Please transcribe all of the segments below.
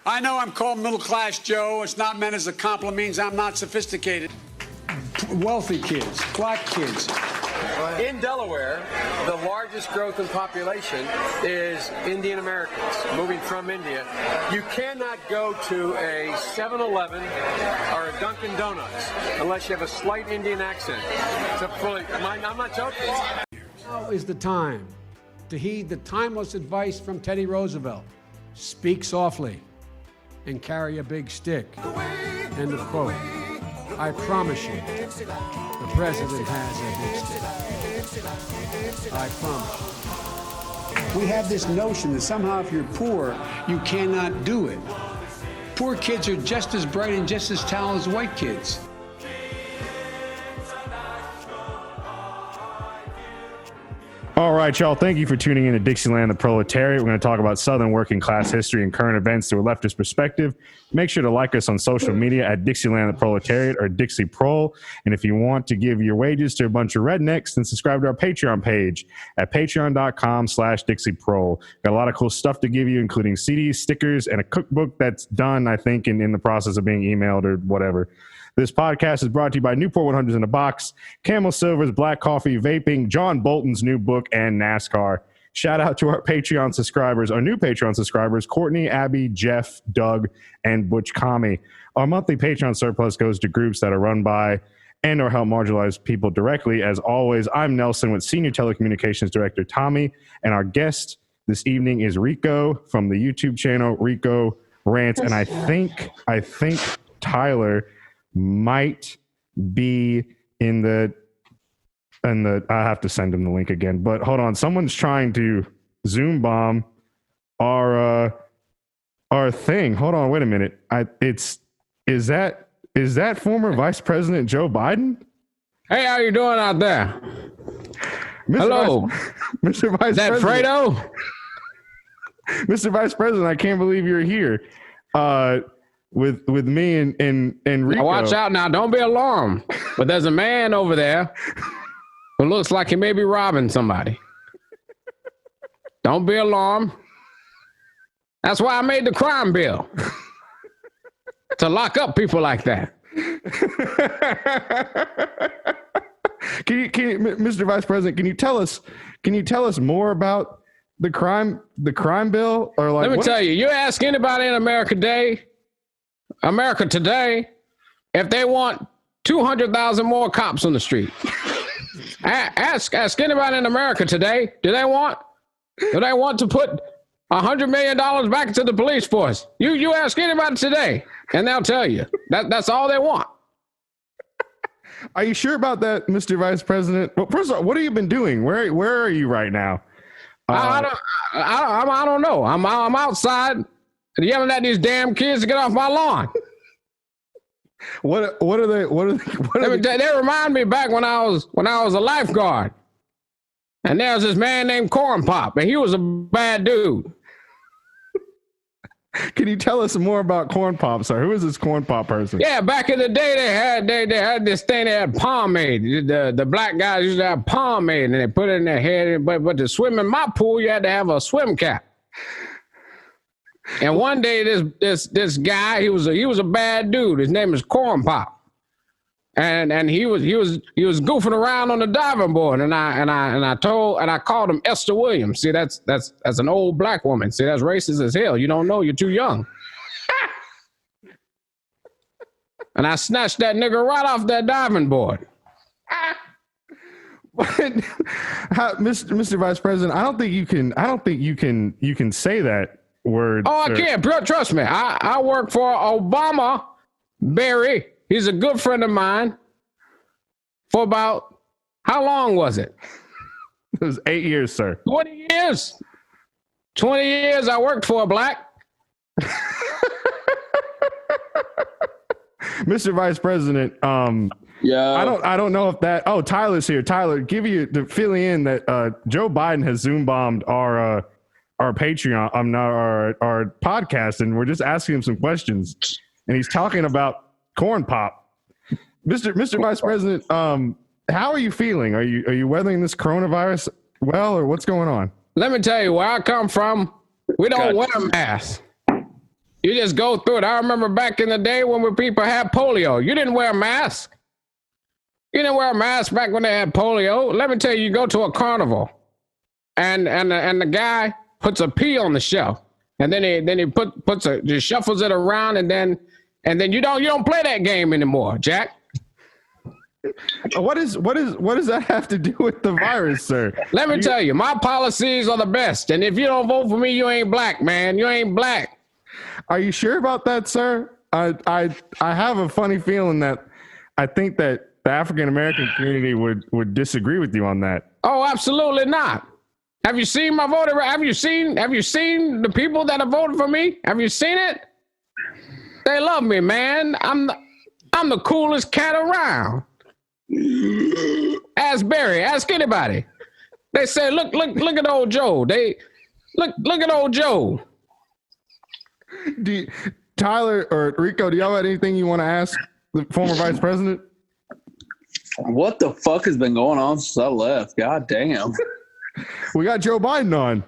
I know I'm called middle class, Joe. It's not meant as a compliment. Means I'm not sophisticated. Wealthy kids, black kids. In Delaware, the largest growth in population is Indian Americans moving from India. You cannot go to a 7-Eleven or a Dunkin' Donuts unless you have a slight Indian accent. I'm not joking. Now is the time to heed the timeless advice from Teddy Roosevelt. Speak softly and carry a big stick. End of quote. I promise you, the president has a big stick. I promise you. We have this notion that somehow if you're poor, you cannot do it. Poor kids are just as bright and just as talented as white kids. All right, y'all. Thank you for tuning in to Dixieland, the Proletariat. We're going to talk about Southern working class history and current events through a leftist perspective. Make sure to like us on social media at Dixieland, the Proletariat, or Dixie Prol. And if you want to give your wages to a bunch of rednecks, then subscribe to our Patreon page at patreon.com/DixieProl. Got a lot of cool stuff to give you, including CDs, stickers, and a cookbook that's done, I think, in the process of being emailed or whatever. This podcast is brought to you by Newport 100s in a Box, Camel Silver's Black Coffee, Vaping, John Bolton's new book, and NASCAR. Shout out to our Patreon subscribers, our new Patreon subscribers, Courtney, Abby, Jeff, Doug, and Butch Kami. Our monthly Patreon surplus goes to groups that are run by and or help marginalized people directly. As always, I'm Nelson with Senior Telecommunications Director Tommy, and our guest this evening is Rico from the YouTube channel Rico Rants, and I think Tyler might be in the I have to send him the link again, but hold on, someone's trying to Zoom bomb our thing. Hold on, wait a minute. Is that former Vice President Joe Biden? Hey, how you doing out there? Hello, Mr. Vice Is that President. Fredo? Mr. Vice President, I can't believe you're here. With me and Rico. Now watch out now. Don't be alarmed. But there's a man over there who looks like he may be robbing somebody. Don't be alarmed. That's why I made the crime bill. To lock up people like that. Can you, Mr. Vice President, can you tell us more about the crime bill? Or like, let me tell you, you ask anybody in America today, if they want 200,000 more cops on the street. Ask anybody in America today, do they want to put $100 million back into the police force? You ask anybody today, and they'll tell you that's all they want. Are you sure about that, Mr. Vice President? Well, first of all, what have you been doing? Where are you right now? I don't know. I'm outside yelling at these damn kids to get off my lawn. What are they? They remind me back when I was a lifeguard, and there was this man named Corn Pop, and he was a bad dude. Can you tell us more about Corn Pop, sir? Who is this Corn Pop person? Yeah, back in the day, they had this thing. They had pomade. The black guys used to have pomade, and they put it in their head. But to swim in my pool, you had to have a swim cap. And one day, this guy, he was a bad dude. His name is Corn Pop, and he was goofing around on the diving board. And I called him Esther Williams. See, that's an old black woman. See, that's racist as hell. You don't know, you're too young. And I snatched that nigga right off that diving board. Mr. Vice President, I don't think you can say that word. Oh, I can't. Trust me. I work for Obama Barry. He's a good friend of mine. For about, how long was it? It was 8 years, sir. 20 years. 20 years I worked for a black. Mr. Vice President, Yeah. I don't know if that. Oh, Tyler's here. Tyler, give you to fill in that Joe Biden has Zoom bombed our Patreon, our podcast, and we're just asking him some questions, and he's talking about Corn Pop. Mr. Vice President, how are you feeling? Are you weathering this coronavirus well, or what's going on? Let me tell you where I come from. We don't wear masks. You just go through it. I remember back in the day when people had polio. You didn't wear a mask. You didn't wear a mask back when they had polio. Let me tell you, you go to a carnival, and the guy puts a pea on the shelf, and then he just shuffles it around, and then you don't play that game anymore, Jack. What does that have to do with the virus, sir? Let me tell you, my policies are the best, and if you don't vote for me, you ain't black, man. You ain't black. Are you sure about that, sir? I have a funny feeling that I think that the African American community would disagree with you on that. Oh, absolutely not. Have you seen my voter? Have you seen the people that have voted for me? Have you seen it? They love me, man. I'm the coolest cat around. Ask Barry. Ask anybody. They say, look at old Joe. Look at old Joe. Tyler or Rico, do y'all have anything you want to ask the former vice president? What the fuck has been going on since I left? God damn. We got Joe Biden on.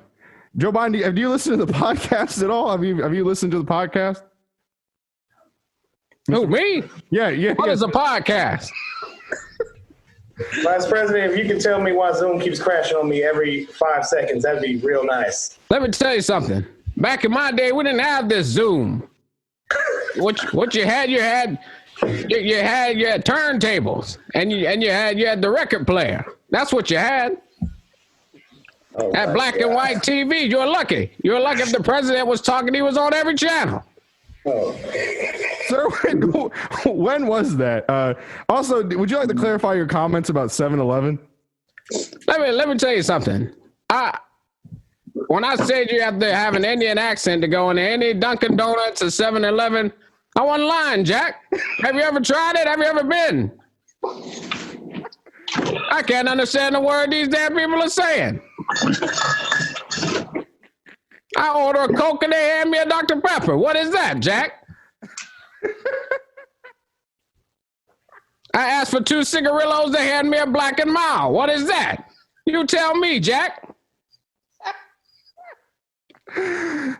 Joe Biden, have you listened to the podcast at all? Have you listened to the podcast? Who, me? Yeah. What is a podcast? Vice President, if you can tell me why Zoom keeps crashing on me every 5 seconds, that'd be real nice. Let me tell you something. Back in my day, we didn't have this Zoom. What you had turntables, and you had the record player. That's what you had. Oh, At black and white TV, you're lucky. You're lucky if the president was talking, he was on every channel. Oh. Sir, when was that? Also, would you like to clarify your comments about 7-Eleven? Let me tell you something. When I said you have to have an Indian accent to go into any Dunkin' Donuts or 7-Eleven, I wasn't lying, Jack. Have you ever tried it? Have you ever been? I can't understand the word these damn people are saying. I order a Coke and they hand me a Dr. Pepper. What is that, Jack? I asked for 2 cigarillos, they hand me a Black and Mild. What is that? You tell me, Jack.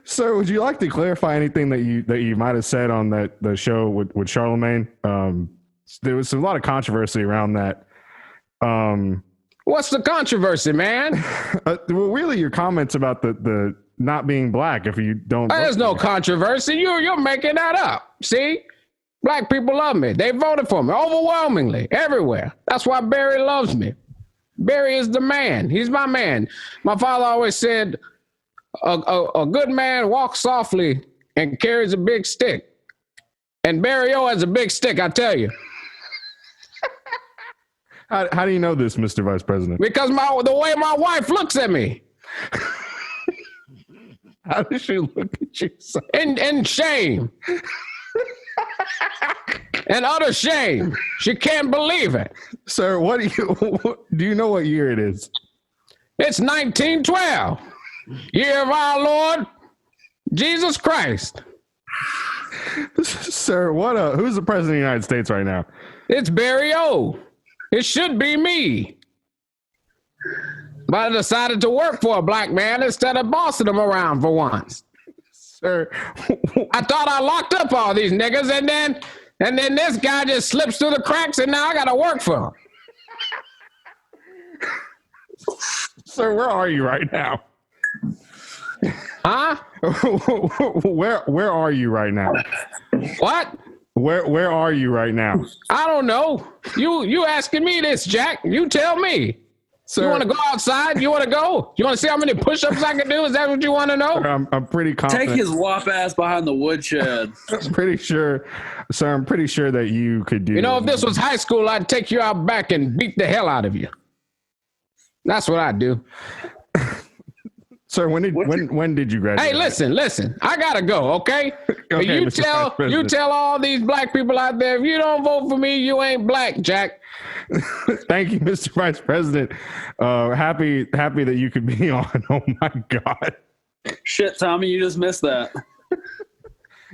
Sir, would you like to clarify anything that you might have said on the show with Charlemagne? There was a lot of controversy around that. What's the controversy, man? Well, really, your comments about the not being black if you don't. There's no controversy. You're making that up. See? Black people love me. They voted for me overwhelmingly everywhere. That's why Barry loves me. Barry is the man. He's my man. My father always said, a good man walks softly and carries a big stick. And Barry O has a big stick, I tell you. How do you know this, Mr. Vice President? Because the way my wife looks at me. How does she look at you? In shame. And utter shame. She can't believe it. Sir, do you know what year it is? It's 1912. Year of our Lord Jesus Christ. Sir, who's the president of the United States right now? It's Barry O. It should be me. But I decided to work for a black man instead of bossing him around for once. Sir, I thought I locked up all these niggas, and then this guy just slips through the cracks, and now I got to work for him. Sir, where are you right now? Huh? Where are you right now? What? Where are you right now? I don't know. You asking me this, Jack? You tell me. Sir, you want to go outside? You want to go? You want to see how many push-ups I can do? Is that what you want to know? Sir, I'm pretty confident. Take his wop ass behind the woodshed. I'm pretty sure that you could do. You know, if this was high school, I'd take you out back and beat the hell out of you. That's what I'd do. Sir, when did you graduate? Hey, listen. I gotta go. Okay. Okay, you tell all these black people out there, if you don't vote for me, you ain't black, Jack. Thank you, Mr. Vice President. Happy that you could be on. Oh my God. Shit, Tommy, you just missed that.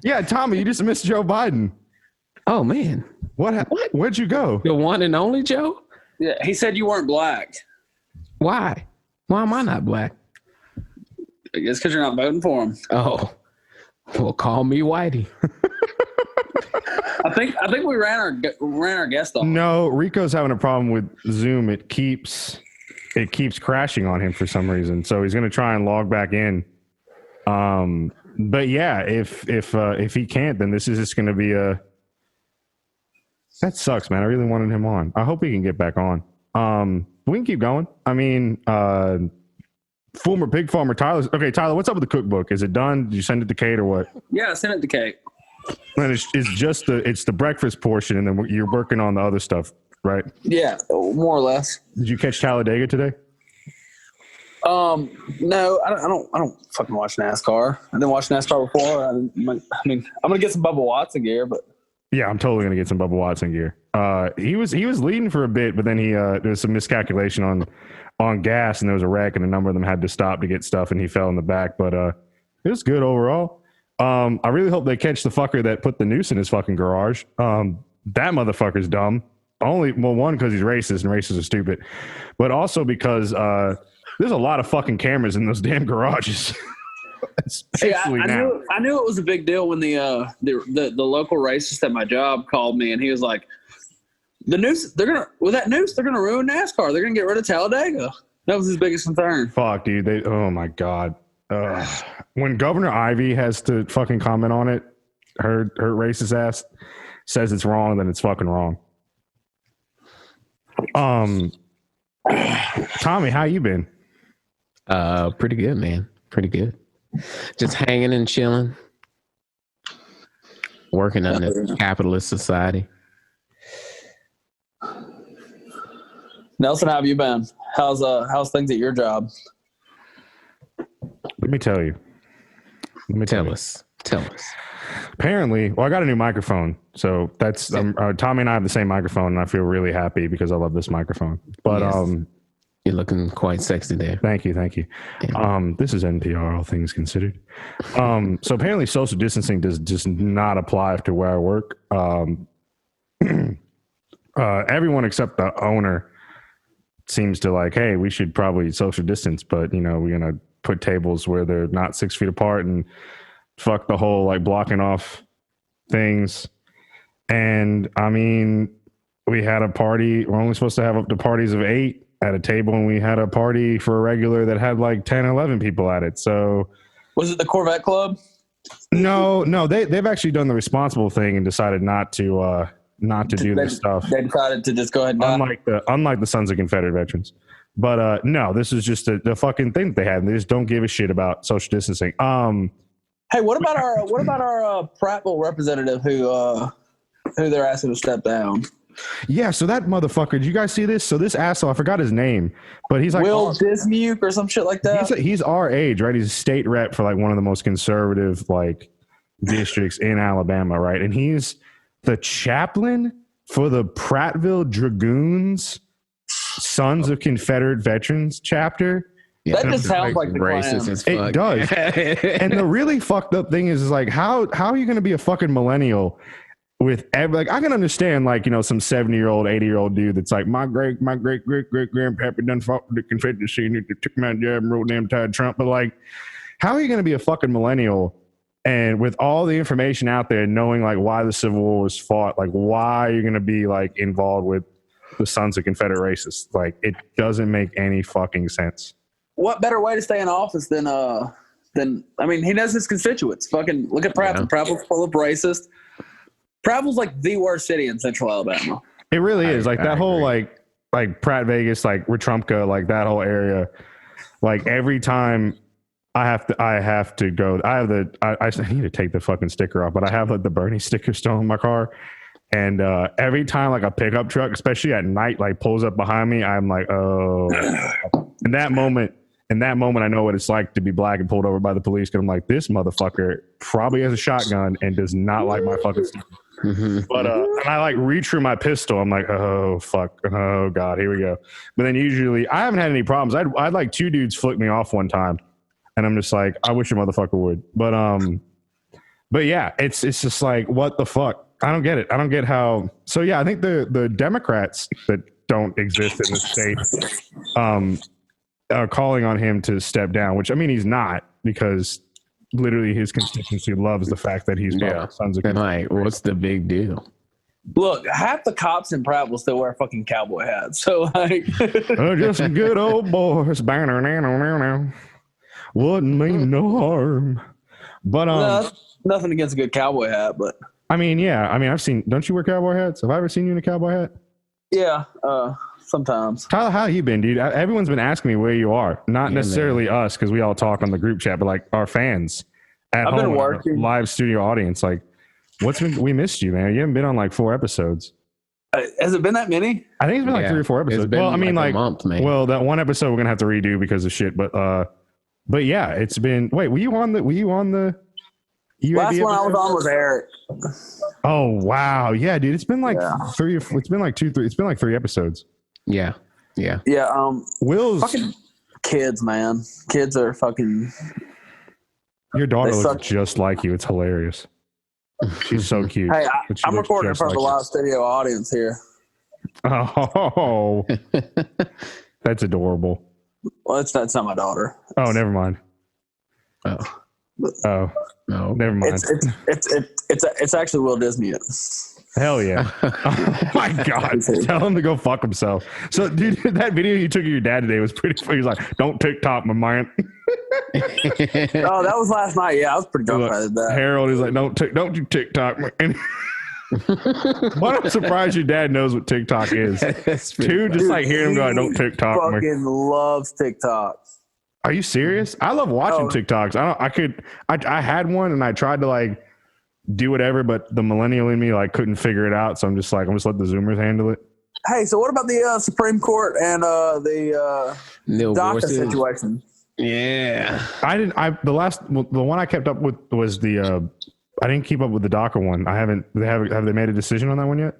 Yeah, Tommy, you just missed Joe Biden. Oh man. What? Where'd you go? The one and only Joe? Yeah, he said you weren't black. Why? Why am I not black? I guess because you're not voting for him. Oh. Well, call me Whitey. I think we ran our guest off. No, Rico's having a problem with Zoom. It keeps crashing on him for some reason. So he's going to try and log back in. But yeah, if he can't, then this is just going to be that sucks, man. I really wanted him on. I hope he can get back on. We can keep going. I mean, former pig farmer Tyler. Okay, Tyler, what's up with the cookbook? Is it done? Did you send it to Kate or what? Yeah, I sent it to Kate. And it's just the breakfast portion, and then you're working on the other stuff, right? Yeah, more or less. Did you catch Talladega today? No, I don't fucking watch NASCAR. I didn't watch NASCAR before. I mean, I'm gonna get some Bubba Watson gear, but yeah, I'm totally gonna get some Bubba Watson gear. He was leading for a bit, but then there was some miscalculation on gas, and there was a wreck, and a number of them had to stop to get stuff, and he fell in the back. But it was good overall. I really hope they catch the fucker that put the noose in his fucking garage. That motherfucker's dumb. One, because he's racist and racists are stupid, but also because there's a lot of fucking cameras in those damn garages. I knew it was a big deal when the local racist at my job called me, and he was like, "The noose, they're gonna ruin NASCAR. They're gonna get rid of Talladega." That was his biggest concern. Fuck, dude. Oh my god. When Governor Ivy has to fucking comment on it, her racist ass says it's wrong, then it's fucking wrong. Tommy, how you been? Pretty good, man. Pretty good. Just hanging and chilling. Working on this capitalist society. Nelson, how have you been? How's things at your job? Let me tell you. Tell us. Apparently, I got a new microphone, so that's Tommy and I have the same microphone, and I feel really happy because I love this microphone. But yes. You're looking quite sexy there. Thank you. Yeah. This is NPR, all things considered. So apparently, social distancing does just not apply to where I work. Everyone except the owner seems to like, hey, we should probably social distance, but we're gonna put tables where they're not 6 feet apart and fuck the whole like blocking off things. And I mean, we had a party. We're only supposed to have up to parties of 8 at a table, and we had a party for a regular that had like 10, 11 people at it. So was it the Corvette Club? No, they've actually done the responsible thing and decided not to do this stuff. They decided to just go ahead and unlike the Sons of Confederate Veterans. But no, this is just the fucking thing that they had. And they just don't give a shit about social distancing. Hey, what about our Prattville representative who they're asking to step down? Yeah, so that motherfucker, did you guys see this? So this asshole, I forgot his name, but he's like Will Dismuke or some shit like that. He's our age, right? He's a state rep for like one of the most conservative like districts in Alabama, right? And he's the chaplain for the Prattville Dragoons Sons of Confederate Veterans chapter. Yeah, that just sounds like the racist as fuck. It does. And the really fucked up thing is like how are you going to be a fucking millennial with like I can understand like some 70-year-old 80-year-old dude that's like my great grandpappy done fought for the Confederacy and took my job and wrote damn tied Trump, but like how are you going to be a fucking millennial and with all the information out there knowing like why the Civil War was fought, like why are you going to be like involved with the Sons of Confederate racists? Like it doesn't make any fucking sense. What better way to stay in office than I mean, he knows his constituents. Fucking look at Prattville. Yeah. Prattville's full of racist. Prattville's like the worst city in Central Alabama. It really is. Like that whole like Pratt Vegas, like Wetumpka, like that whole area. Like every time I have to go. I need to take the fucking sticker off, but I have like the Bernie sticker still in my car. And every time like a pickup truck, especially at night, like pulls up behind me, I'm like, oh. In that moment, I know what it's like to be black and pulled over by the police. Because I'm like, this motherfucker probably has a shotgun and does not like my fucking sticker. Mm-hmm. But and I like reach for my pistol. I'm like, oh fuck, oh god, here we go. But then usually I haven't had any problems. I'd like 2 dudes flick me off one time, and I'm just like, I wish a motherfucker would. But yeah, it's just like, what the fuck? I don't get it. I don't get how. So yeah, I think the Democrats that don't exist in the state are calling on him to step down. Which I mean, he's not, because literally his constituency loves the fact that he's sons of. And like, what's the big deal? Look, half the cops in Pratt will still wear fucking cowboy hats. So like, Just some good old boys. Wouldn't mean no harm. But nothing against a good cowboy hat, but I mean, yeah. I mean, I've seen. Don't you wear cowboy hats? Have I ever seen you in a cowboy hat? yeah, sometimes. Tyler, how you been, dude? Everyone's been asking me where you are. Not necessarily us, because we all talk on the group chat, but like our fans at home, I've been working. Live studio audience. Like, we missed you, man. You haven't been on like 4 episodes. Has it been that many? I think it's been like 3 or 4 episodes. Well, I mean, like a month, man. Well, that one episode we're gonna have to redo because of shit. But yeah, it's been. Wait, were you on the UAB Last one I was on was Eric. Oh wow, yeah, dude. It's been like 3. It's been like 2, 3. It's been like 3 episodes. Yeah. Will's fucking kids, man. Kids are fucking. Your daughter They looks suck. just like you. It's hilarious. She's so cute. Hey, but she I'm looks recording in just front of a like live studio audience here. you. Oh, that's adorable. Well, that's not my daughter. Oh, never mind. Oh, Oh, never mind. It's actually Will Disney. Hell yeah. Oh my God. Tell him to go fuck himself. So, dude, that video you took of your dad today was pretty funny. He's like, don't TikTok, my man. Oh, that was last night. Yeah, I was pretty drunk when I did that. Harold is like, don't you TikTok, man. But I'm surprised your dad knows what TikTok is. Two, just like hearing him go, don't TikTok, man. Fucking loves TikTok. Are you serious? I love watching TikToks. I had one and I tried to like do whatever, but the millennial in me like couldn't figure it out. So I'm just let the Zoomers handle it. Hey, so what about the Supreme Court and the DACA situation? Yeah. The one I kept up with was I didn't keep up with the DACA one. Have they made a decision on that one yet?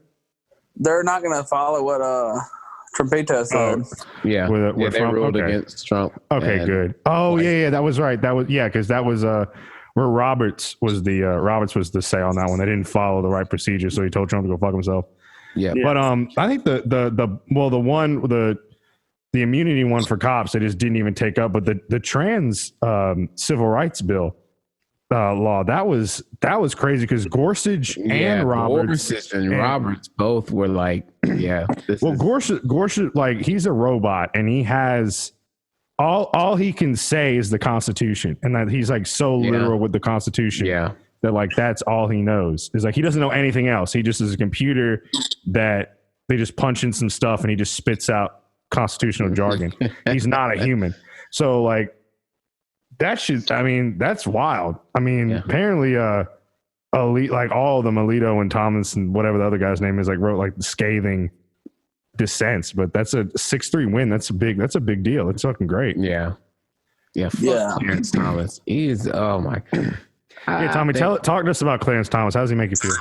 They're not going to follow what Trumpito said. Yeah. They ruled against Trump. Okay, good. Oh, yeah, that was right. Because that was where Roberts was the say on that one. They didn't follow the right procedure, so he told Trump to go fuck himself. Yeah. But I think the immunity one for cops they just didn't even take up, but the trans civil rights bill law that was crazy because Gorsuch and Roberts both were like, Gorsuch like he's a robot and he has all he can say is the Constitution, and that he's like so literal with the Constitution that like that's all he knows. Is like he doesn't know anything else. He just is a computer that they just punch in some stuff and he just spits out constitutional jargon. He's not a human. So like that's wild. I mean, apparently elite, like all of them, Alito and Thomas and whatever the other guy's name is, like wrote like scathing dissents, but that's a 6-3 win. That's a big deal. It's fucking great. Yeah. Clarence Thomas. He's oh my God. Yeah, Tommy, talk to us about Clarence Thomas. How does he make you feel?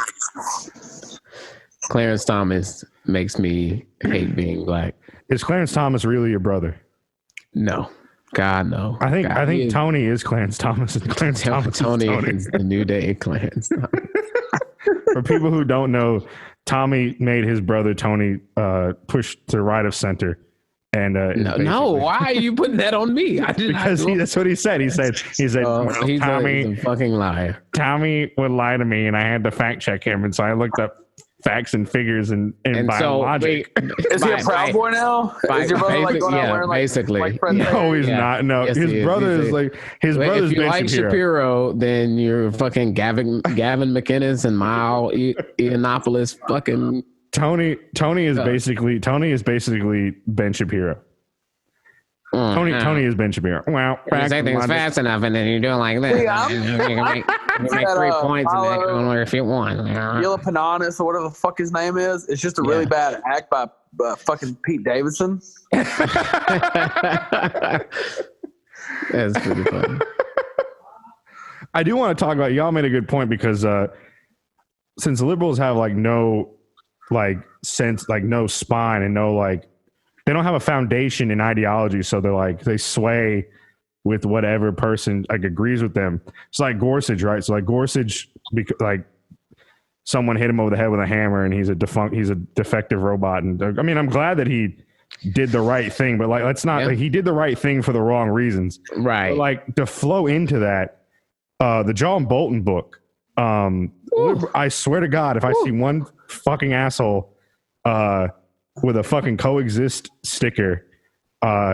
Clarence Thomas makes me hate being black. Is Clarence Thomas really your brother? No. God, no. I think Tony is Clarence Thomas, and Clarence Thomas Tony is the new day Clarence. For people who don't know, Tommy made his brother Tony push to the right of center. And no, why are you putting that on me? Because that's what he said. He said he's Tommy, a fucking liar. Tommy would lie to me, and I had to fact check him, and so I looked up facts and figures and biologic. Is he a Proud Boy now? Is your brother like going out wearing like basically? No, he's not. No, yes, his brother is like his brother's. If you like Shapiro, then you're fucking Gavin McInnes and Mile Yiannopoulos. Fucking Tony is basically Ben Shapiro. Tony is Ben Shapiro. Well, you say things fast enough, and then you're doing like this. Yeah, you can make 3 points, and then go where if you want. Yula Pananis or whatever the fuck his name is. It's just a really bad act by fucking Pete Davidson. That's pretty funny. I do want to talk about. Y'all made a good point because since liberals have like no like sense, like no spine, and no like. They don't have a foundation in ideology, so they sway with whatever person like agrees with them. It's like Gorsuch, right? So like Gorsuch, like someone hit him over the head with a hammer, and he's a defective robot. And I mean, I'm glad that he did the right thing, but like let's not. Like, he did the right thing for the wrong reasons, right? But, like to flow into that the John Bolton book. I swear to God, if I see one fucking asshole with a fucking coexist sticker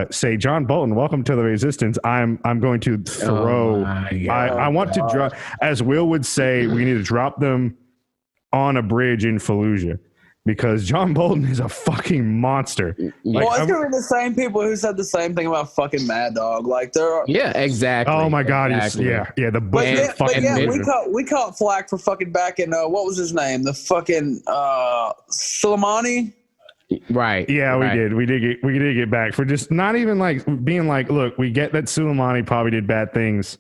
say John Bolton, welcome to the resistance, I'm going to throw. I want to drop, as Will would say, we need to drop them on a bridge in Fallujah. Because John Bolton is a fucking monster. Well, it's gonna be the same people who said the same thing about fucking Mad Dog. Like they're exactly. Oh my God, exactly. yeah. The book. We caught flack for fucking back in what was his name? The fucking Soleimani. Right. Yeah, right. we did get back for just not even like being like, look, we get that Soleimani probably did bad things,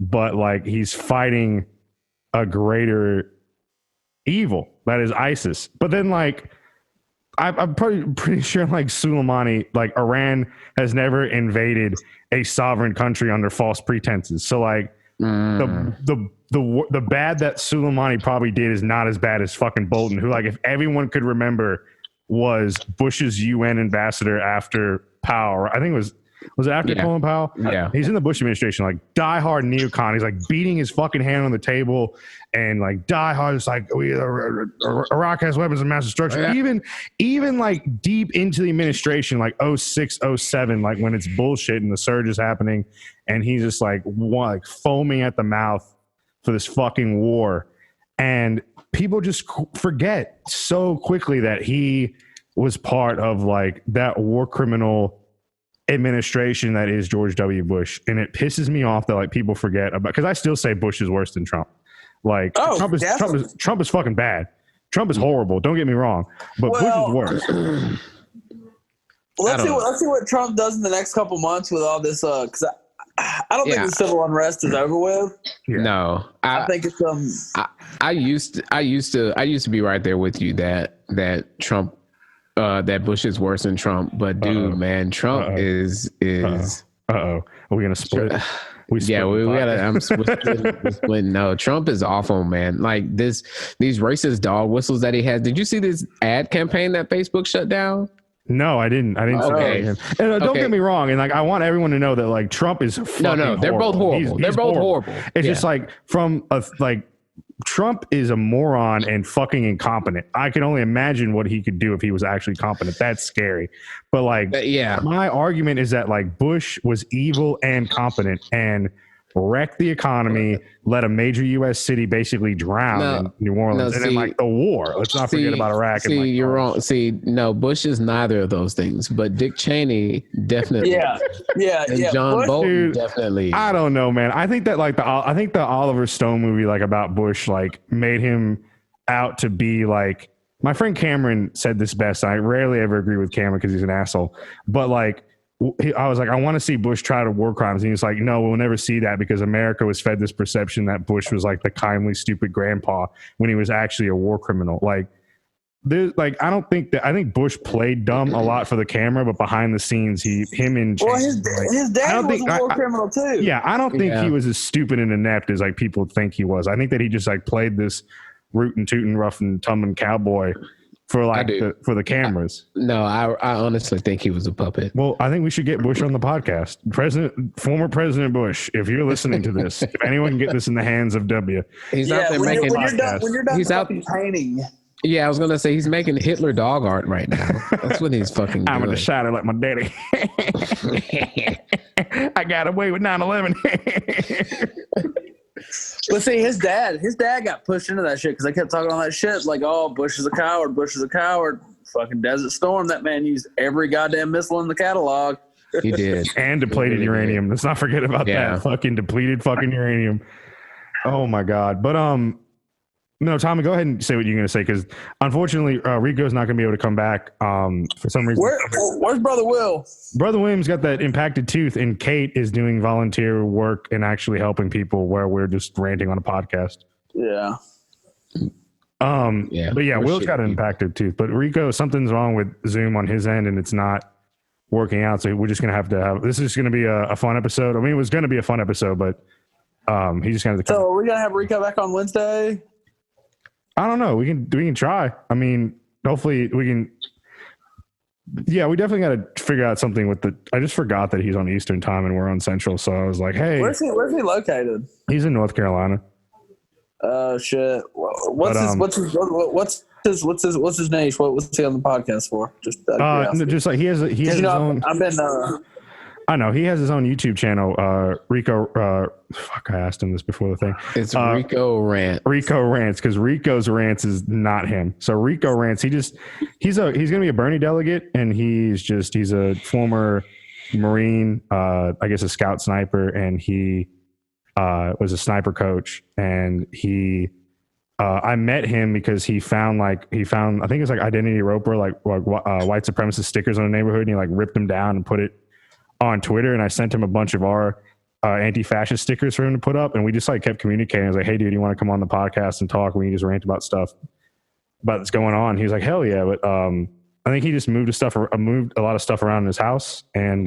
but like he's fighting a greater evil that is ISIS. But then like I'm pretty sure like Soleimani, like Iran has never invaded a sovereign country under false pretenses. So like the bad that Soleimani probably did is not as bad as fucking Bolton, who, like, if everyone could remember, was Bush's UN ambassador after Powell. I think it was it after Colin Powell? Yeah. He's in the Bush administration, like diehard neocon. He's like beating his fucking hand on the table and like diehard. It's like Iraq has weapons of mass destruction. Yeah. Even like deep into the administration, like 06, 07, like when it's bullshit and the surge is happening, and he's just like foaming at the mouth for this fucking war. And people just forget so quickly that he was part of like that war criminal administration that is George W. Bush. And it pisses me off that like people forget about, because I still say Bush is worse than Trump. Like Trump is fucking bad. Trump is horrible. Don't get me wrong, but Bush is worse. Let's see what Trump does in the next couple months with all this. Because I don't think the civil unrest is over with. Yeah. No, I think it's I used to be right there with you that Trump. That Bush is worse than Trump, but dude, man, Trump is. Are we gonna split? We gotta. I'm splitting. No, Trump is awful, man. Like these racist dog whistles that he has. Did you see this ad campaign that Facebook shut down? No, I didn't. Okay. See that. And don't get me wrong. And like, I want everyone to know that like Trump is fucking they're both horrible. They're both horrible. It's just like Trump is a moron and fucking incompetent. I can only imagine what he could do if he was actually competent. That's scary. But like, my argument is that like Bush was evil and competent and wrecked the economy, let a major U.S. city basically drown in New Orleans, and then like the war. Let's not forget about Iraq. You're wrong. No, Bush is neither of those things, but Dick Cheney definitely. And John Bolton definitely. I don't know, man. I think that like the Oliver Stone movie like about Bush like made him out to be like, my friend Cameron said this best. I rarely ever agree with Cameron because he's an asshole, but like, I was like, I want to see Bush try to war crimes. And he was like, no, we'll never see that because America was fed this perception that Bush was like the kindly, stupid grandpa when he was actually a war criminal. Like, there's like, I think Bush played dumb a lot for the camera, but behind the scenes, his dad was a war criminal too. Yeah, I don't think he was as stupid and inept as like people think he was. I think that he just like played this rootin' tootin' rough and tumbling cowboy for like for the cameras. I honestly think he was a puppet. Well, I think we should get Bush on the podcast. Former President Bush, if you're listening to this, if anyone can get this in the hands of W. He's out there making podcasts. When you're done he's fucking painting. Yeah, I was gonna say he's making Hitler dog art right now. That's what he's fucking doing. I'm gonna shatter like my daddy. I got away with 9/11. But see, his dad got pushed into that shit because they kept talking on that shit like, oh, Bush is a coward. Bush is a coward. Fucking Desert Storm. That man used every goddamn missile in the catalog. He did. And depleted uranium. Let's not forget about that. Fucking depleted fucking uranium. Oh my God. But no, Tommy, go ahead and say what you're going to say, because unfortunately, Rico's not going to be able to come back for some reason. Where's Brother Will? Brother William's got that impacted tooth, and Kate is doing volunteer work and actually helping people where we're just ranting on a podcast. Yeah. But yeah, Will's got an impacted tooth. But Rico, something's wrong with Zoom on his end, and it's not working out. So we're just going to have this is going to be a fun episode. I mean, it was going to be a fun episode, but he's just going to. So are we going to have Rico back on Wednesday? I don't know. We can try. I mean, hopefully we can. Yeah, we definitely got to figure out something with I just forgot that he's on Eastern time and we're on Central. So I was like, hey. Where's he located? He's in North Carolina. Shit. What's his niche? What's he on the podcast for? Just like he has his own. I know he has his own YouTube channel. Rico. I asked him this before the thing. It's Rico Rant. Rico Rants, because Rico's Rants is not him. So Rico Rants. He's gonna be a Bernie delegate, and he's a former Marine. I guess a scout sniper, and he was a sniper coach, and he. I met him because he found I think it was like Identity Roper, like white supremacist stickers on the neighborhood, and he like ripped them down and put it on Twitter, and I sent him a bunch of our anti-fascist stickers for him to put up, and we just like kept communicating. I was like, hey dude, you want to come on the podcast and talk? We can just rant about stuff that's going on. He was like, hell yeah. But I think he just moved a lot of stuff around in his house, and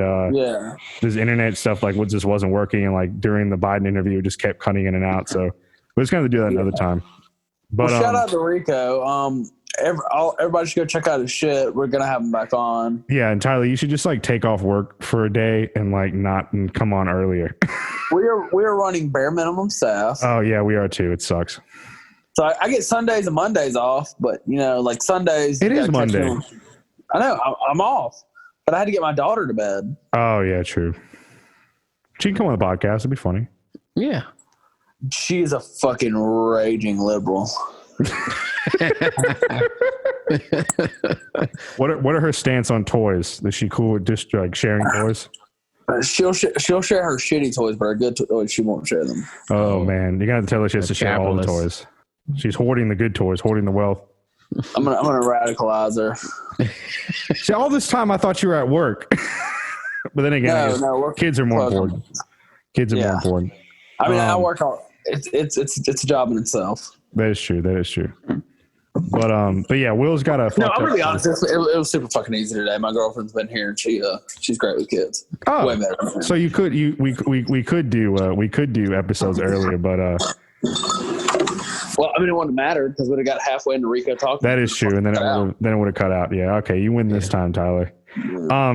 his internet stuff just wasn't working, and like during the Biden interview it just kept cutting in and out. So we're just gonna do that another time. But shout out to Rico. Everybody should go check out his shit. We're gonna have him back on. Yeah, and Tyler, you should just like take off work for a day and like not come on earlier. we are running bare minimum staff. Oh yeah, we are too. It sucks. So I get Sundays and Mondays off, but like Sundays. It is Monday. I know I'm off, but I had to get my daughter to bed. Oh yeah, true. She can come on the podcast. It'd be funny. Yeah. She's a fucking raging liberal. What are her stance on toys? Is she cool with just like sharing toys? She'll share her shitty toys, but her good toys she won't share them. Oh man, you gotta tell her she has to share all the toys. She's hoarding the good toys, hoarding the wealth. I'm gonna radicalize her. See, all this time I thought you were at work, but then again, kids are more important. Kids are more important. I mean, I work on. It's a job in itself. That is true. But yeah, Will's got a. No, I'm really honest. It was super fucking easy today. My girlfriend's been here, and she's great with kids. Oh, way better. So we could do episodes earlier, but well, I mean, it wouldn't matter because we'd have got halfway into Rico talking. That is true, and then it would have cut out. Yeah, okay, you win this time, Tyler.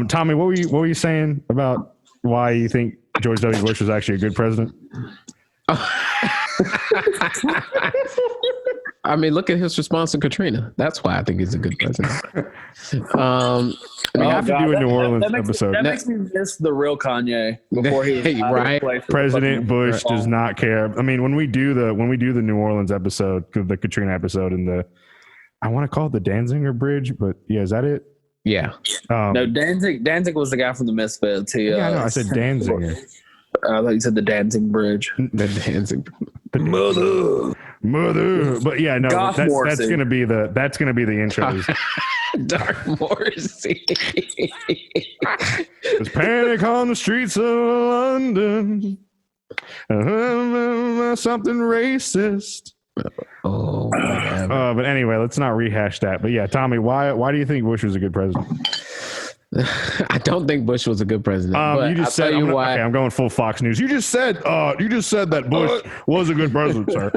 Tommy, what were you saying about why you think George W. Bush was actually a good president? I mean, look at his response to Katrina. That's why I think he's a good president. We have to do a New Orleans episode. That makes me miss the real Kanye before he was right. President Bush does not care. I mean, when we do the New Orleans episode, the Katrina episode, and I want to call it the Danziger Bridge, but yeah, is that it? Yeah. No, Danzig was the guy from the Misfits. Yeah, I know. I said Danziger. I thought you said the Danzig Bridge. The Danzig. Mother. But yeah, no, that's gonna be the intro. Dark Morrissey. There's panic on the streets of London. Something racist. Oh, whatever. But anyway, let's not rehash that. But yeah, Tommy, why do you think Bush was a good president? I don't think Bush was a good president. You just said why. Okay, I'm going full Fox News. You just said that Bush was a good president, sir.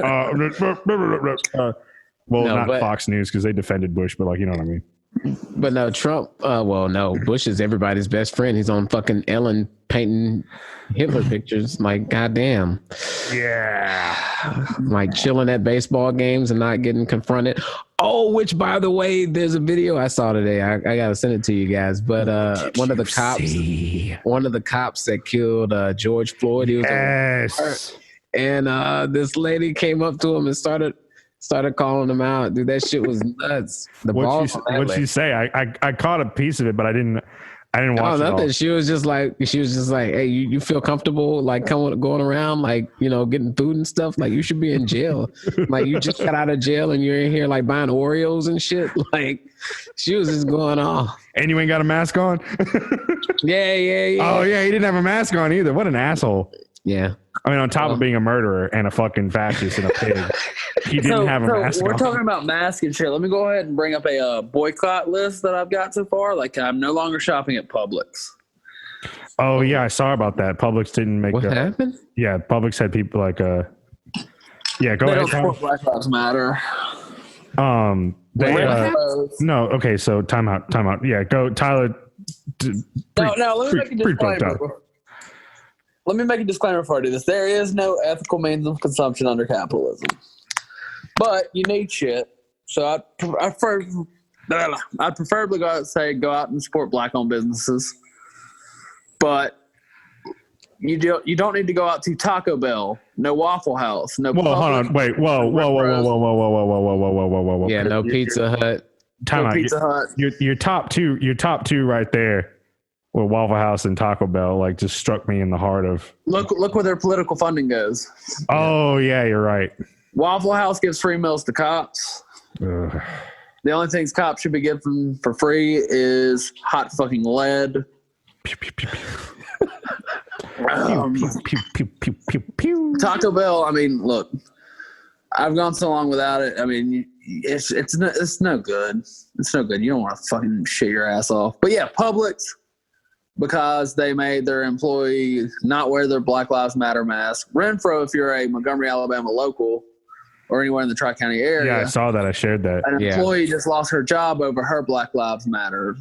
Not Fox News because they defended Bush, but like you know what I mean. But no, Trump. Bush is everybody's best friend. He's on fucking Ellen painting Hitler pictures. Like, goddamn. Yeah. Like chilling at baseball games and not getting confronted. Oh, which by the way, there's a video I saw today. I gotta send it to you guys. But one of the cops that killed George Floyd. He was and this lady came up to him and started calling him out. Dude, that shit was nuts. What'd she say? I caught a piece of it, but I didn't watch it all. Nothing. She was just like, hey, you feel comfortable like going around like, you know, getting food and stuff? Like you should be in jail. Like you just got out of jail and you're in here like buying Oreos and shit. Like she was just going off. And you ain't got a mask on? Yeah. Oh yeah, he didn't have a mask on either. What an asshole. Yeah. I mean, on top of being a murderer and a fucking fascist and a pig, he didn't have a mask on. We're talking about mask and shit. Let me go ahead and bring up a boycott list that I've got so far. Like, I'm no longer shopping at Publix. Oh, yeah, I saw about that. Publix didn't make what happened? Yeah, Publix had people like, yeah, go ahead. Black Lives Matter. No, okay, so time out. Yeah, go, Tyler. Let me make a disclaimer. Let me make a disclaimer before I do this. There is no ethical means of consumption under capitalism, but you need shit. So I'd preferably go out and support black-owned businesses, but you don't need to go out to Taco Bell, no Waffle House, no. Whoa, hold on, wait, whoa. Yeah, no Pizza Hut. Time out. Pizza Hut. Your top two right there. Well, Waffle House and Taco Bell like just struck me in the heart of. Look where their political funding goes. Oh yeah, you're right. Waffle House gives free meals to cops. Ugh. The only things cops should be given for free is hot fucking lead. Taco Bell. I mean, look, I've gone so long without it. I mean, it's no good. It's no good. You don't want to fucking shit your ass off. But yeah, Publix. Because they made their employee not wear their Black Lives Matter mask. Renfro, if you're a Montgomery, Alabama local or anywhere in the Tri-County area. Yeah, I saw that. I shared that. An employee just lost her job over her Black Lives Matter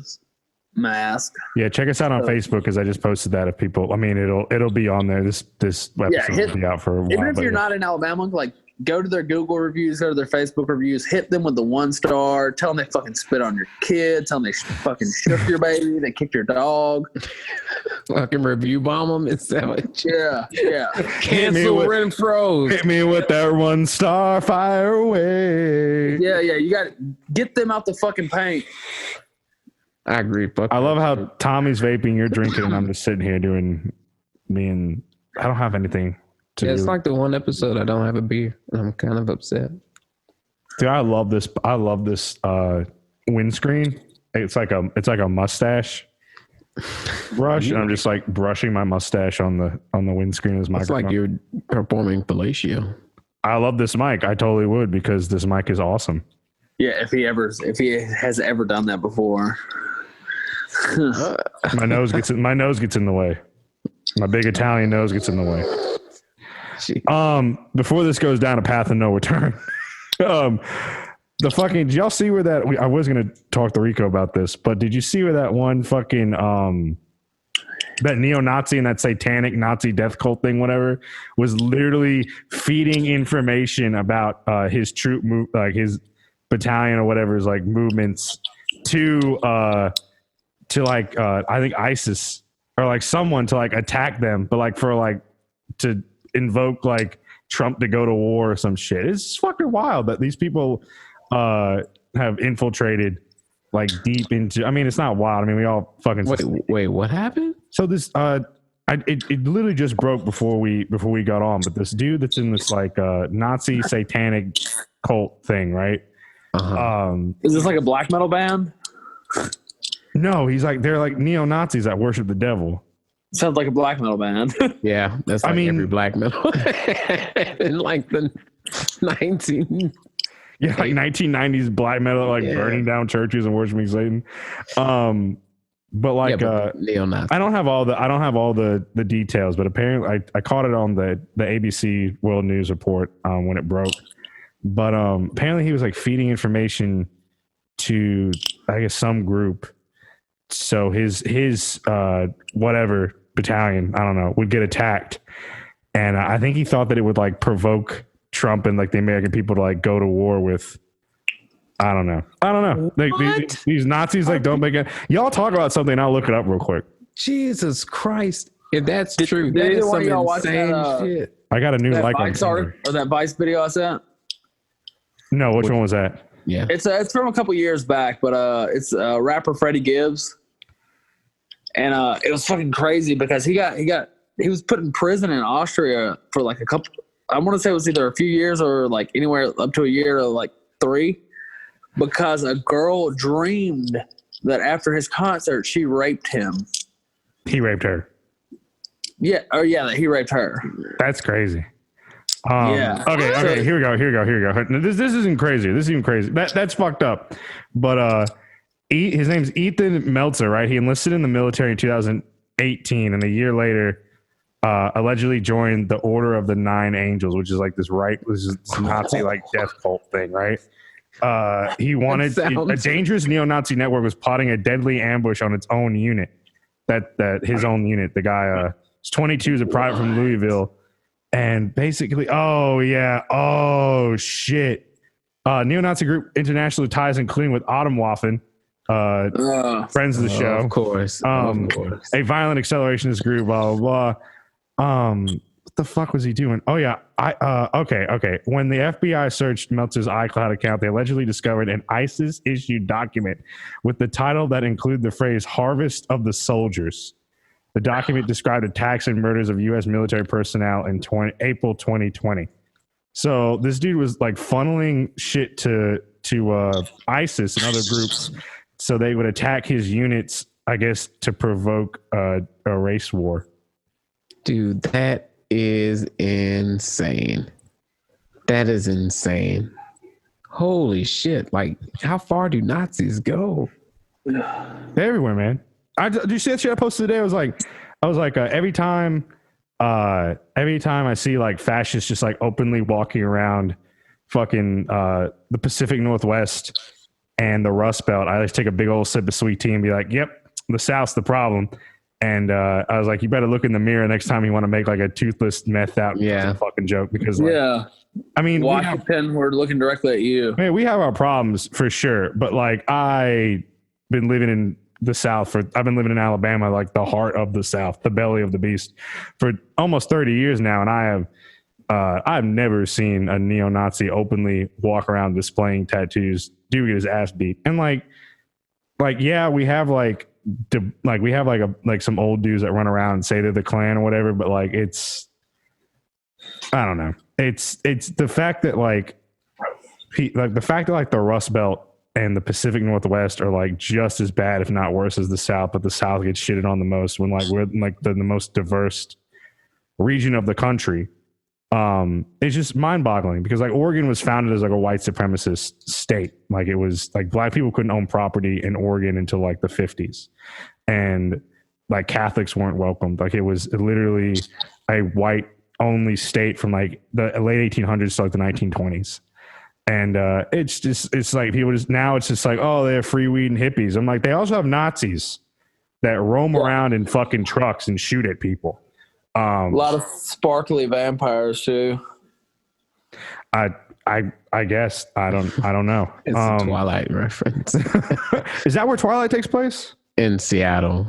mask. Yeah, check us out on Facebook because I just posted that. If people, I mean, it'll be on there. This episode will be out for a while. Even if you're not in Alabama, like go to their Google reviews, go to their Facebook reviews, hit them with the 1 star, tell them they fucking spit on your kid, tell them they fucking shook your baby, they kicked your dog. Fucking review bomb them. It's that much. Yeah. Cancel Renfro. Hit me with that 1 star, fire away. Yeah. You got to get them out the fucking paint. I agree. I love how Tommy's vaping, you're drinking, and I'm just sitting here doing I don't have anything. It's like the one episode I don't have a beer. I'm kind of upset. Dude, I love this windscreen. It's like a mustache brush, and I'm just like brushing my mustache on the windscreen as my. It's like you're performing fellatio. I love this mic. I totally would because this mic is awesome. Yeah, if he has ever done that before. My nose gets in the way. My big Italian nose gets in the way. Before this goes down a path of no return, did y'all see where that? I was gonna talk to Rico about this, but did you see where that one fucking that neo-Nazi and that satanic Nazi death cult thing, whatever, was literally feeding information about his troop like his battalion or whatever's like movements to I think ISIS or like someone to like attack them, but like for like to invoke like Trump to go to war or some shit. It's fucking wild that these people have infiltrated like deep into. I mean, it's not wild. I mean, we all fucking. Wait, what happened? So this it literally just broke before we got on. But this dude that's in this like Nazi satanic cult thing, right? Uh-huh. Is this like a black metal band? No, they're like neo-Nazis that worship the devil. Sounds like a black metal band. Yeah, that's like every black metal in like the 1990s black metal, like burning down churches and worshiping Satan. But like neo-Nazi. I don't have all the details, but apparently I caught it on the ABC World News Report when it broke. But apparently he was like feeding information to I guess some group. So his whatever battalion, I don't know, would get attacked. And I think he thought that it would like provoke Trump and like the American people to like go to war with, I don't know. Like, these Nazis like don't make it. Y'all talk about something. I'll look it up real quick. Jesus Christ. If that's true, that is some insane shit. I got a new like on or that Vice video I sent. No, which one was that? Yeah, it's from a couple years back, but it's rapper Freddie Gibbs, and it was fucking crazy because he was put in prison in Austria for like a couple. I want to say it was either a few years or like anywhere up to a year or like 3, because a girl dreamed that after his concert she raped him. He raped her. Yeah, that he raped her. That's crazy. Yeah. Okay. Here we go. This isn't crazy. This is even crazy. That's fucked up. But his name's Ethan Meltzer, right? He enlisted in the military in 2018, and a year later, allegedly joined the Order of the Nine Angels, which is like this Nazi like death cult thing, right? He wanted a dangerous neo-Nazi network was plotting a deadly ambush on its own unit. That his own unit. The guy is 22, is a private from Louisville, and basically, oh shit, neo-Nazi group international ties, including with Atomwaffen, friends of the show, of course. A violent accelerationist group, blah blah blah. What the fuck was he doing? Oh yeah, okay. When the FBI searched Meltzer's iCloud account, they allegedly discovered an ISIS-issued document with the title that included the phrase "Harvest of the Soldiers." The document described attacks and murders of U.S. military personnel in April 2020. So this dude was like funneling shit to ISIS and other groups, so they would attack his units, I guess, to provoke a race war. Dude, that is insane. That is insane. Holy shit. Like, how far do Nazis go? They're everywhere, man. Did you see that shit I posted today? I was like, every time I see like fascists just like openly walking around fucking the Pacific Northwest and the Rust Belt, I just take a big old sip of sweet tea and be like, yep, the South's the problem. And I was like, you better look in the mirror next time you want to make like a toothless meth out fucking joke, because like, I mean, Washington, we're looking directly at you. Man, we have our problems for sure, but like I've been living in the South I've been living in Alabama, like the heart of the South, the belly of the beast, for almost 30 years now, and I've never seen a neo-Nazi openly walk around displaying tattoos, dude get his ass beat, and like yeah, we have like some old dudes that run around and say they're the Klan or whatever, but like I don't know. It's the fact that like the Rust Belt and the Pacific Northwest are like just as bad, if not worse, as the South, but the South gets shitted on the most when like we're like the most diverse region of the country. It's just mind-boggling, because like Oregon was founded as like a white supremacist state. Like it was like black people couldn't own property in Oregon until like the 50s, and like Catholics weren't welcomed. Like it was literally a white only state from like the late 1800s to like the 1920s. And it's like people just now it's just like, oh, they're free weed and hippies. I'm like, they also have Nazis that roam around in fucking trucks and shoot at people. A lot of sparkly vampires too. I guess I don't know. It's a Twilight reference. Is that where Twilight takes place? In Seattle.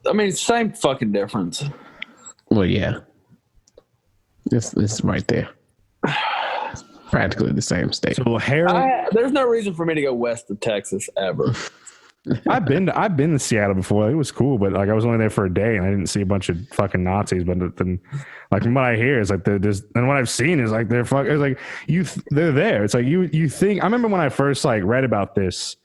I mean, same fucking difference. Well, yeah. It's right there. Practically the same state. So there's no reason for me to go west of Texas ever. I've been to Seattle before. It was cool, but like I was only there for a day and I didn't see a bunch of fucking Nazis. But then, like from what I hear is like there's and what I've seen is like they're they're there. It's like you think. I remember when I first like read about this,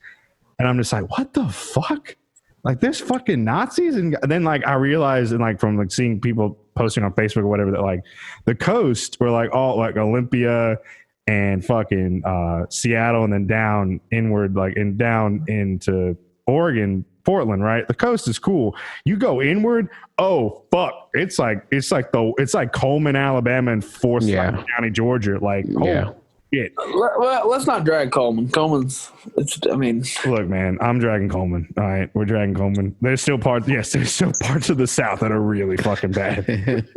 and I'm just like, what the fuck? Like there's fucking Nazis, and then like I realized, and like from like seeing people posting on Facebook or whatever, that like the coast were like all like Olympia and fucking Seattle, and then down inward, like and down into Oregon, Portland, right? The coast is cool. You go inward, oh fuck, it's like Coleman, Alabama, and Forsyth County, Georgia. Like, shit. Well, let's not drag Coleman. Look, man, I'm dragging Coleman. All right, we're dragging Coleman. There's still parts of the South that are really fucking bad.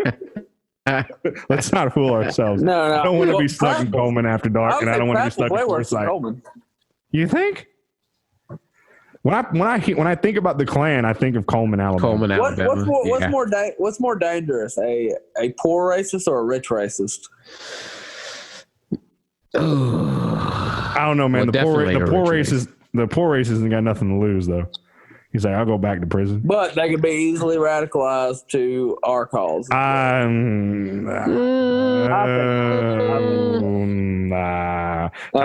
Let's not fool ourselves. No. I don't want to be stuck in Coleman after dark, and I don't want to be stuck in Forsyth. You think? When I think about the Klan, I think of Coleman, Alabama. What's more dangerous, a poor racist or a rich racist? I don't know, man. The poor racist ain't got nothing to lose, though. He's like, I'll go back to prison. But they could be easily radicalized to our cause. I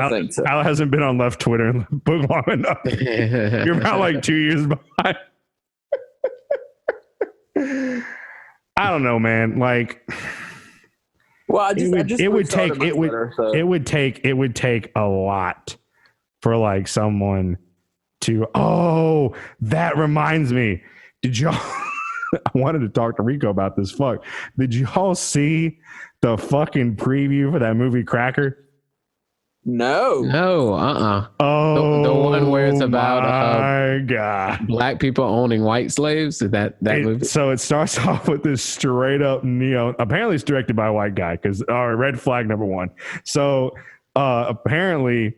think so. Al hasn't been on left Twitter in book long enough. You're about like 2 years behind. I don't know, man. Like, well, it would take a lot for like someone to. Oh, that reminds me. Did y'all? I wanted to talk to Rico about this. Fuck. Did y'all see the fucking preview for that movie Cracker? No. Oh, The one where it's about my God. black people owning white slaves. Is that movie? So it starts off with this straight up neo. Apparently, it's directed by a white guy because red flag number one. So apparently,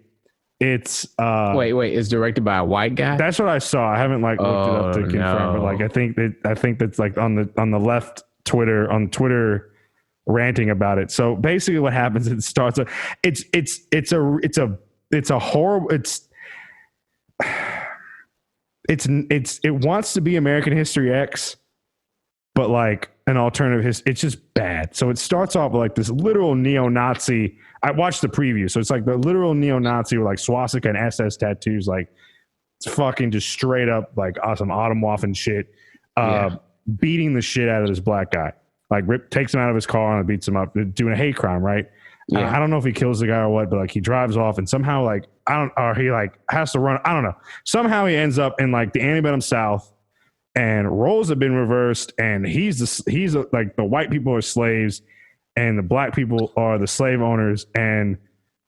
it's wait. It's directed by a white guy. That's what I saw. I haven't looked it up to confirm, but like I think that's like on the left Twitter ranting about it. So basically, what happens? It starts. It's a horrible. It wants to be American History X, but like an alternative history. It's just bad. So it starts off with like this literal neo-Nazi. I watched the preview, so it's like the literal neo-Nazi with like swastika and SS tattoos. Like it's fucking just straight up like awesome Atomwaffen shit. Beating the shit out of this black guy. Like takes him out of his car and beats him up, doing a hate crime, right? Yeah. I don't know if he kills the guy or what, but like he drives off and somehow like he like has to run. I don't know. Somehow he ends up in like the antebellum South, and roles have been reversed, and he's like the white people are slaves, and the black people are the slave owners, and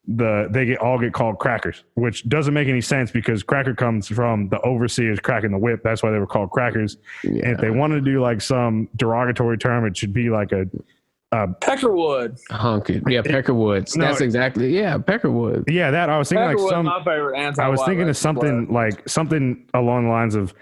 they all get called crackers, which doesn't make any sense because cracker comes from the overseers cracking the whip. That's why they were called crackers. Yeah. And if they wanted to do like some derogatory term, it should be like a Peckerwood. Honky. Yeah, Peckerwoods. No, that's exactly. Yeah, Peckerwood. Yeah, that I was thinking Peckerwood's like some. My favorite I was thinking of something like something along the lines of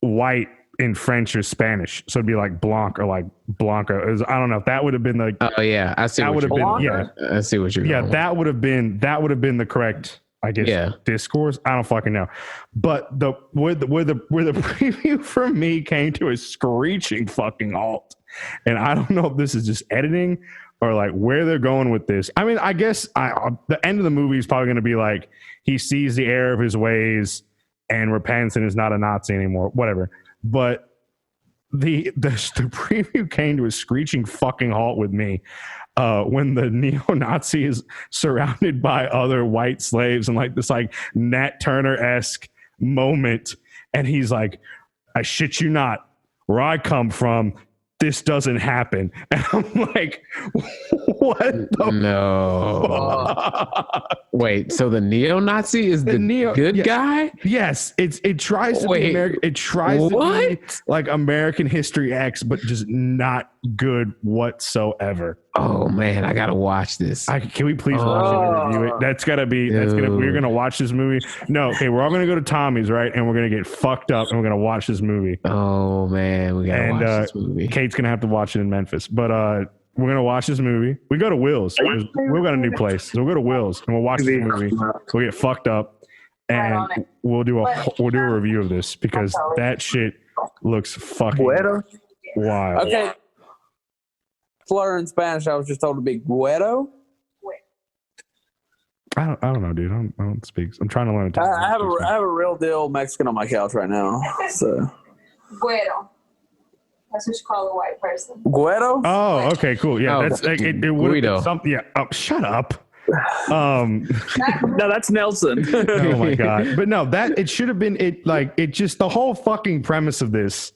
white in French or Spanish. So it'd be like Blanc or like Blanca. I don't know if that would have been the. Oh yeah, I see. That would have been. Yeah, I see what you're. Yeah, that would have been the correct. I guess discourse. I don't fucking know, but where the preview from me came to a screeching fucking halt, and I don't know if this is just editing or like where they're going with this. I mean, I guess the end of the movie is probably going to be like he sees the error of his ways and repents and is not a Nazi anymore. Whatever. But the preview came to a screeching fucking halt with me when the neo-Nazi is surrounded by other white slaves and like this like Nat Turner-esque moment, and he's like, I shit you not, where I come from, this doesn't happen. And I'm like, what the fuck? Wait, so the neo-Nazi is the good guy? Yes, it tries to be American. It tries to be like American History X, but just not good whatsoever. Oh man, I gotta watch this. Can we please watch it and review it? We're gonna watch this movie. No, okay, we're all gonna go to Tommy's, right? And we're gonna get fucked up and we're gonna watch this movie. Oh man, we gotta watch this movie. Kate's gonna have to watch it in Memphis, but we're gonna watch this movie. We go to Will's. We've got a new place, so we'll go to Will's and we'll watch this movie. We'll get fucked up, and we'll do a review of this because that shit looks fucking wild. Okay. Slur in Spanish, I was just told to be güero. I don't know, dude. I don't speak. I'm trying to learn. I have a real deal Mexican on my couch right now. So güero. That's what you call a white person. Güero? Oh, okay, cool. Yeah, that's it would have been something. Yeah. Oh, shut up. No, that's Nelson. Oh my god. But no, that it should have been just the whole fucking premise of this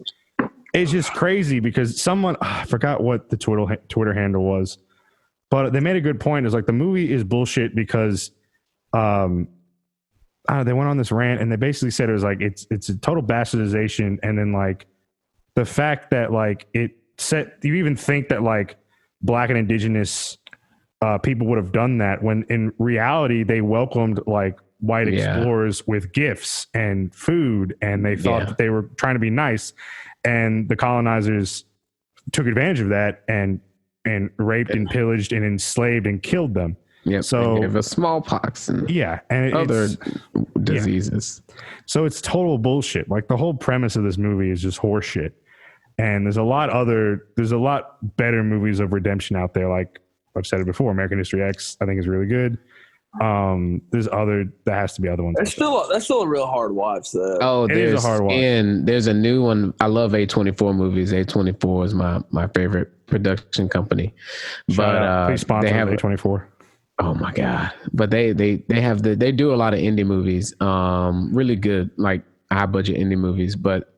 is just crazy because someone I forgot what the Twitter handle was, but they made a good point. It's like the movie is bullshit because they went on this rant and they basically said it was like it's a total bastardization, and then like the fact that like you even think that like black and indigenous people would have done that when in reality they welcomed like white explorers with gifts and food, and they thought that they were trying to be nice, and the colonizers took advantage of that and raped and pillaged and enslaved and killed them. Yeah, so gave us smallpox and other diseases. Yeah. So it's total bullshit. Like the whole premise of this movie is just horseshit. And there's a lot better movies of redemption out there. Like I've said it before, American History X, I think is really good. There has to be other ones. That's still a real hard watch though. Oh, there's a hard watch. And there's a new one. I love A24 movies. A24 is my favorite production company. Please sponsor A24. Oh my God. But they do a lot of indie movies. Really good, like high budget indie movies, but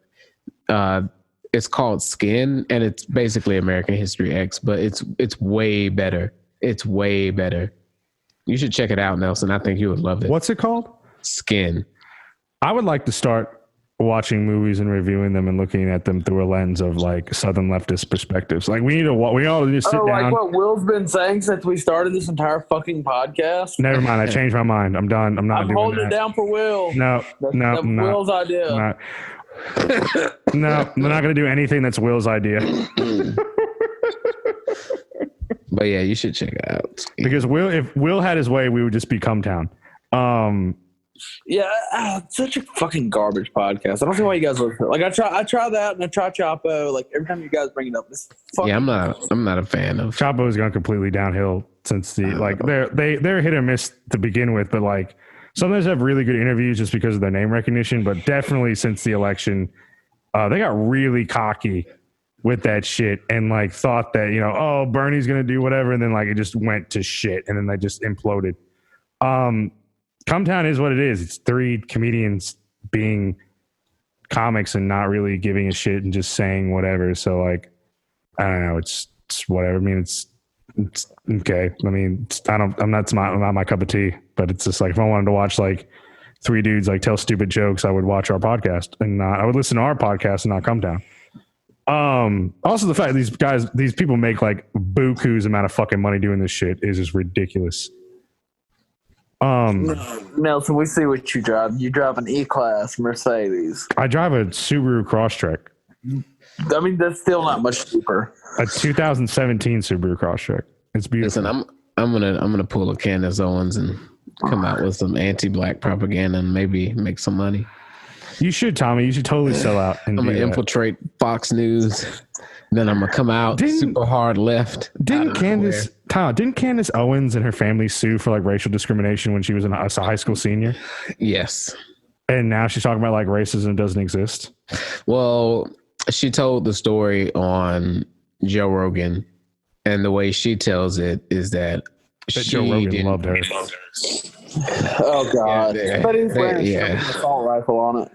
it's called Skin, and it's basically American History X, but it's way better. It's way better. You should check it out, Nelson. I think you would love it. What's it called? Skin. I would like to start watching movies and reviewing them and looking at them through a lens of like Southern leftist perspectives. Like we all just sit down. Like what Will's been saying since we started this entire fucking podcast. Never mind. I changed my mind. I'm done. I'm not doing that. I'm holding it down for Will. No. That's Will's idea. No, we're not going to do anything that's Will's idea. But yeah, you should check it out. Because if Will had his way, we would just be Come Town. Yeah, it's such a fucking garbage podcast. I don't see why you guys listen. Like I try that and I try Chapo. Like every time you guys bring it up, this fucking I'm not a fan of Chapo. Has gone completely downhill since they're hit or miss to begin with, but like sometimes have really good interviews just because of their name recognition. But definitely since the election, they got really cocky with that shit and like thought that Bernie's gonna do whatever, and then like it just went to shit, and then they just imploded. Come Town is what it is. It's three comedians being comics and not really giving a shit and just saying whatever. So like, I don't know. It's whatever. I mean, it's okay. I mean, it's not my cup of tea, but it's just like, if I wanted to watch like three dudes like tell stupid jokes, I would watch our podcast and I would listen to our podcast and not Come Town. Also the fact that these people make like buku's amount of fucking money doing this shit is just ridiculous. Nelson, we see what you drive. You drive an E-Class Mercedes. I drive a Subaru Crosstrek. I mean, that's still not much cheaper. A 2017 Subaru Crosstrek. It's beautiful. Listen, I'm gonna pull a Candace Owens and come out with some anti-black propaganda and maybe make some money. You should, Tommy. You should totally sell out. I'm gonna infiltrate Fox News. Then I'm gonna come out super hard left. Didn't Candace Owens and her family sue for like racial discrimination when she was a high school senior? Yes. And now she's talking about like racism doesn't exist. Well, she told the story on Joe Rogan, and the way she tells it is that Joe Rogan loved her. Oh God! But he's wearing an assault rifle on it.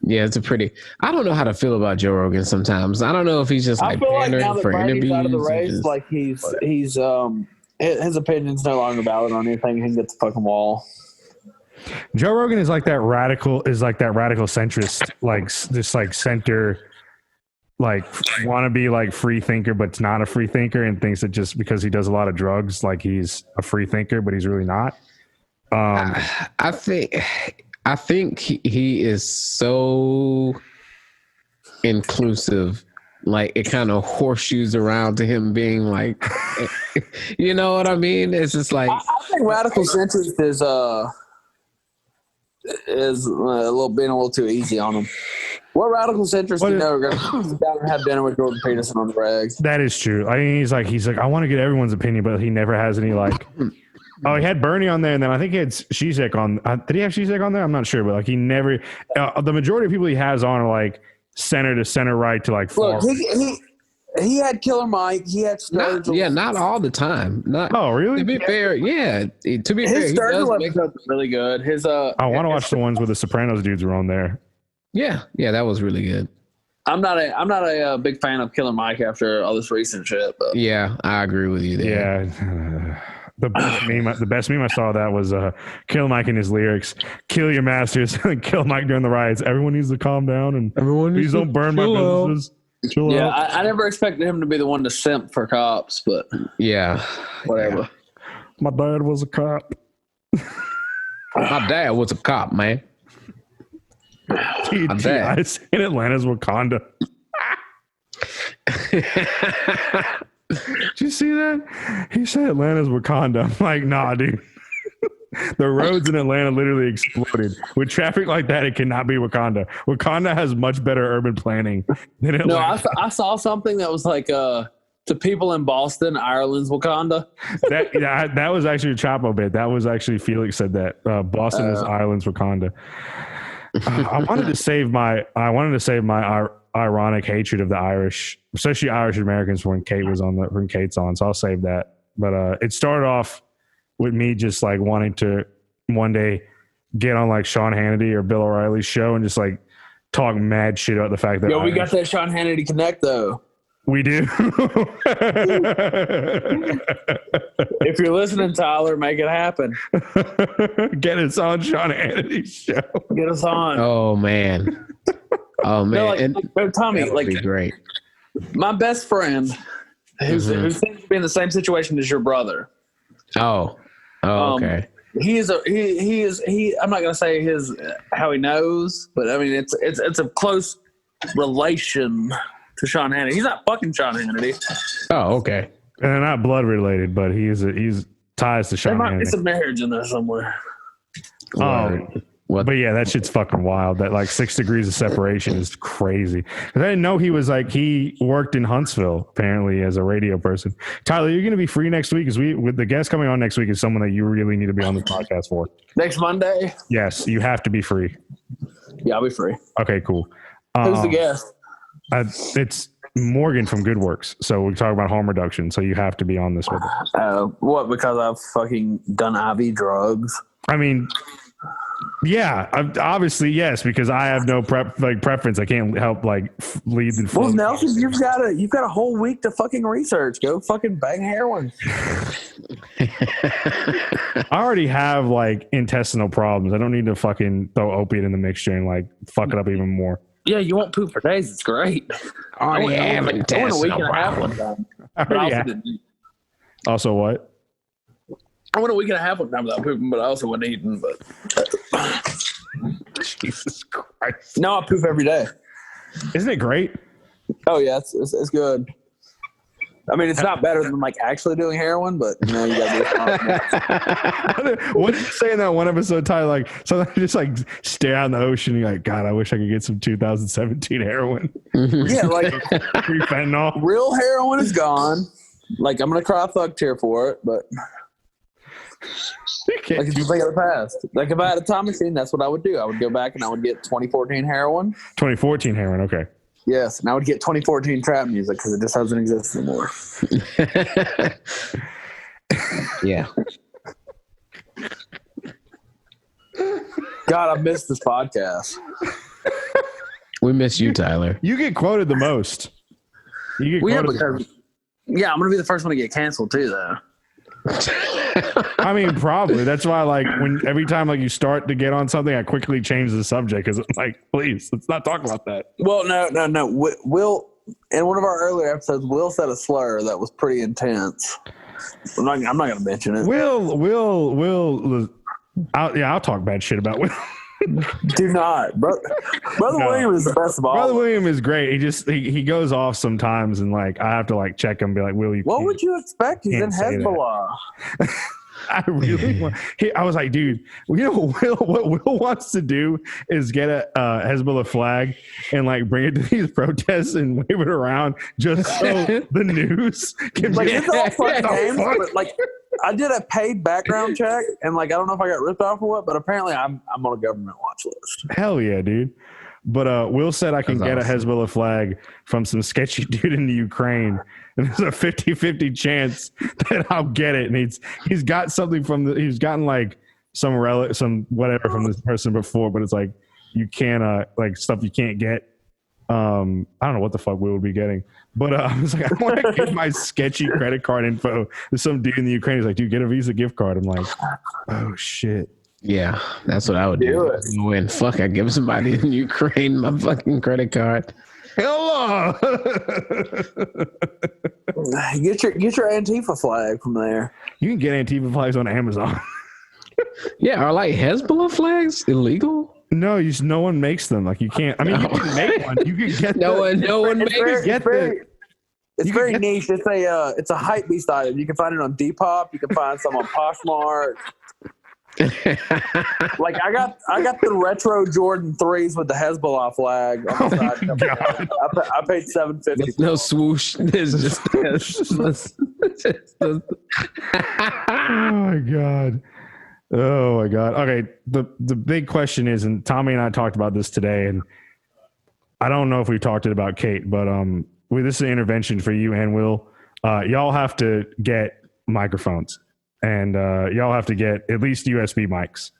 Yeah, it's I don't know how to feel about Joe Rogan sometimes. I don't know if he's just like pandering for interviews. Out of the race, like he's his opinion's no longer valid on anything. He can get the fucking wall. Joe Rogan is like that radical centrist, like this like center, like want to be like free thinker, but it's not a free thinker, and thinks that just because he does a lot of drugs, like he's a free thinker, but he's really not. I think he is so inclusive, like it kind of horseshoes around to him being like, you know what I mean? It's just like I think radical centrist is being a little too easy on him. What radical centrist do you know are going to sit down and have dinner with Jordan Peterson on the rags? That is true. I mean, he's like I want to get everyone's opinion, but he never has any like. Oh, he had Bernie on there, and then I think he had Zizek on. Did he have Zizek on there? I'm not sure, but like he never. The majority of people he has on are like center to center right to like far. Look, he had Killer Mike. He had Sturgill. Not all the time. Oh, really? To be fair, yeah. To be fair, his Sturgill episode's really good. I want to watch the ones where the Sopranos dudes were on there. Yeah, that was really good. I'm not a big fan of Killer Mike after all this recent shit. But. Yeah, I agree with you there. Yeah. The best meme I saw that was Kill Mike and his lyrics. Kill your masters and kill Mike during the riots. Everyone needs to calm down and please don't burn my businesses. Chill out. I never expected him to be the one to simp for cops, but yeah, whatever. Yeah. My dad was a cop. My dad was a cop, man. I say in Atlanta's Wakanda. Did you see that? He said Atlanta's Wakanda. I'm like, nah, dude. The roads in Atlanta literally exploded. With traffic like that, it cannot be Wakanda. Wakanda has much better urban planning than Atlanta. No, I saw something that was like to people in Boston, Ireland's Wakanda. That was actually a Chapo bit. That was actually Felix said that. Boston is Ireland's Wakanda. I wanted to save my ironic hatred of the Irish, especially Irish Americans, when Kate's on. So I'll save that. But it started off with me just like wanting to one day get on like Sean Hannity or Bill O'Reilly's show and just like talk mad shit about the fact that we got that Sean Hannity Connect though. We do. If you're listening, Tyler, make it happen. Get us on Sean Hannity's show. Get us on. Oh man. Oh man. No, like, And Tommy, that would be great. my best friend, who seems to be in the same situation as your brother. Oh. Okay. He is I'm not gonna say how he knows, but I mean it's a close relation to Sean Hannity. He's not fucking Sean Hannity. Oh, okay. And they're not blood related, but he's ties to Sean There might be Hannity. some marriage in there somewhere. Word. What? But yeah, that shit's fucking wild. That like 6 degrees of separation is crazy. 'Cause I didn't know he worked in Huntsville apparently as a radio person. Tyler, you're going to be free next week? Because with the guest coming on next week is someone that you really need to be on the podcast for. Next Monday? Yes, you have to be free. Yeah, I'll be free. Okay, cool. Who's the guest? It's Morgan from Good Works. So we talk about harm reduction. So you have to be on this with us. What? Because I've fucking done IV drugs. I mean, yeah, obviously yes, because I have no preference. I can't help lead and flow. Well, Nelson, you've got a whole week to fucking research. Go fucking bang heroin. I already have intestinal problems. I don't need to fucking throw opiate in the mixture and fuck it up even more. Yeah, you won't poop for days. It's great. I went a week and a half one time. But I also didn't eat. Also what? I went a week and a half one time without pooping, but I also wasn't eating. But Jesus Christ! no, I poop every day. Isn't it great? Oh yeah, it's good. I mean, it's not better than actually doing heroin, but you gotta do What did you say in that one episode, Ty? Sometimes you just stare out in the ocean and you're like, God, I wish I could get some 2017 heroin. Yeah, free fentanyl. Real heroin is gone. I'm gonna cry a thug tear for it, but if you think of the past, if I had a time machine, that's what I would do. I would go back and I would get 2014 heroin. 2014 heroin, okay. Yes, and I would get 2014 trap music because it just doesn't exist anymore. Yeah. God, I missed this podcast. We miss you, Tyler. You get quoted the most. I'm gonna be the first one to get canceled too, though. I mean, probably. That's why, when every time you start to get on something, I quickly change the subject because I'm please, let's not talk about that. Well, no. Will, in one of our earlier episodes, Will said a slur that was pretty intense. I'm not going to mention it. I'll talk bad shit about Will. Do not, Brother William is the best of all. Brother William is great. He goes off sometimes, and I have to check him, and be like, Will, what would you expect? He's in Hezbollah. I really want. I was like, dude, what Will wants to do is get a Hezbollah flag and bring it to these protests and wave it around just so the news can be it's all fun games, but I did a paid background check, and I don't know if I got ripped off or what, but apparently I'm on a government watch list. Hell yeah, dude. But Will said I can get a Hezbollah flag from some sketcy dude in the Ukraine, and there's a 50-50 chance that I'll get it. And he's got something he's gotten some whatever from this person before, but it's you can't stuff you can't get. I don't know what the fuck Will would be getting, but I was I want to get my sketchy credit card info. There's some dude in the Ukraine. He's like, dude, get a Visa gift card. I'm like, oh shit. Yeah, that's what I would do. When I give somebody in Ukraine my fucking credit card. Hello. Get your Antifa flag from there. You can get Antifa flags on Amazon. Yeah, are Hezbollah flags illegal? No, no one makes them. You can't. I mean, you can make one. You can get no one makes it. It's very niche. It's a hype beast item. You can find it on Depop. You can find some on Poshmark. I got the retro Jordan 3s with the Hezbollah flag on the side. I paid $750. There's no swoosh. There's just Oh my god. Okay, the big question is, and Tommy and I talked about this today, and I don't know if we talked about Kate, but this is an intervention for you and Will. Y'all have to get microphones. And y'all have to get at least USB mics.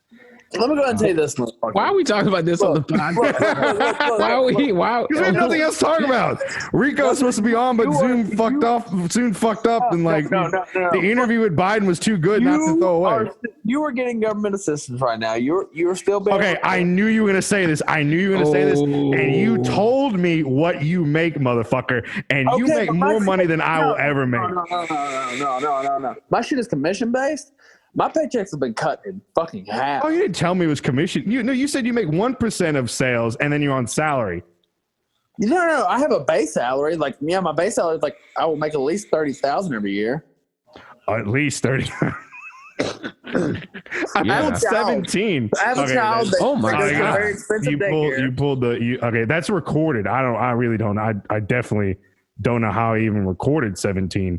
Let me go ahead and tell you this, motherfucker. Why are we talking about this on the podcast? Why are we? Why? Because there's nothing else to talk about. Rico's supposed to be on, but Zoom fucked up, and like the interview with Biden was too good not to throw away. You are getting government assistance right now. You're still being okay. I knew you were gonna say this. And you told me what you make, motherfucker, and you make more money than I will ever make. No. My shit is commission based. My paychecks have been cut in fucking half. Oh, you didn't tell me it was commission. You said you make 1% of sales and then you're on salary. No. I have a base salary. Like, my base salary is like I will make at least 30,000 every year. At least 30. I pulled 17. I have a child. Oh my God! Very expensive You pulled the. Okay, that's recorded. I really don't. I definitely don't know how I even recorded 17.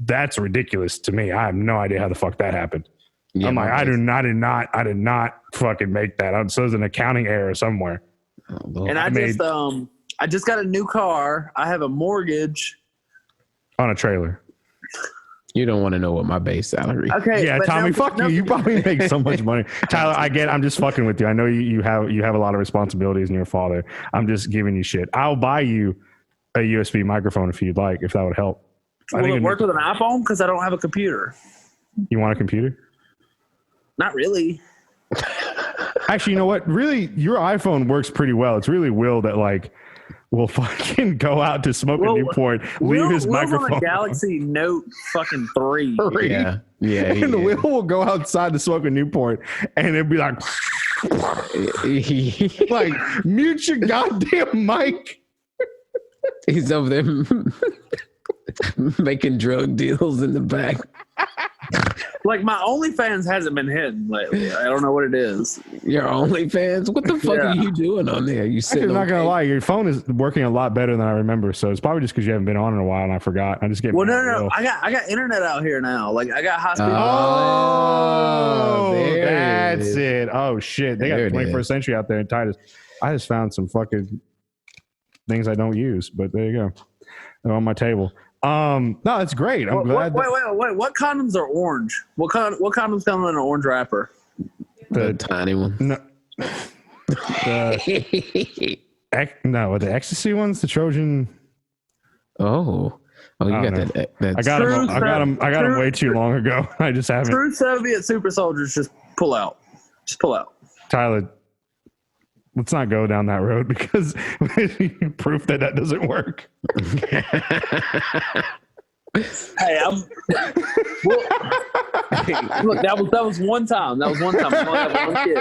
That's ridiculous to me. I have no idea how the fuck that happened. Yeah, I'm like, I did not fucking make that. So there's an accounting error somewhere. And I just got a new car. I have a mortgage on a trailer. You don't want to know what my base salary. Okay. Yeah, Tommy, fuck you. You probably make so much money. Tyler, I'm just fucking with you. I know you have a lot of responsibilities and you're a father. I'm just giving you shit. I'll buy you a USB microphone if you'd like, if that would help. Will it work with an iPhone? Because I don't have a computer. You want a computer? Not really. Actually, you know what? Really, your iPhone works pretty well. It's really Will that will fucking go out to smoke a Newport, leave his microphone on a Galaxy Note fucking 3. Yeah. And Will will go outside to smoke a Newport, and it'd be like, like mute your goddamn mic. He's over there making drug deals in the back. Like, my OnlyFans hasn't been hidden lately. I don't know what it is. Your OnlyFans? What the fuck are you doing on there? You sitting? I'm not gonna lie, your phone is working a lot better than I remember. So it's probably just because you haven't been on in a while, and I forgot. I just get no. I got internet out here now. Like, I got high speed. That's it. Oh shit, they got 21st century out there in Titus. I just found some fucking things I don't use, but there you go. They're on my table. No, that's great. I'm glad. Wait. What condoms are orange? What condoms come in an orange wrapper? The tiny one. No. The ecstasy ones, the Trojan. Oh, you got that. I got them way too long ago. I just haven't. True Soviet super soldiers just pull out. Tyler, let's not go down that road because proof that doesn't work. Hey, look, that was one time. I only had one kid.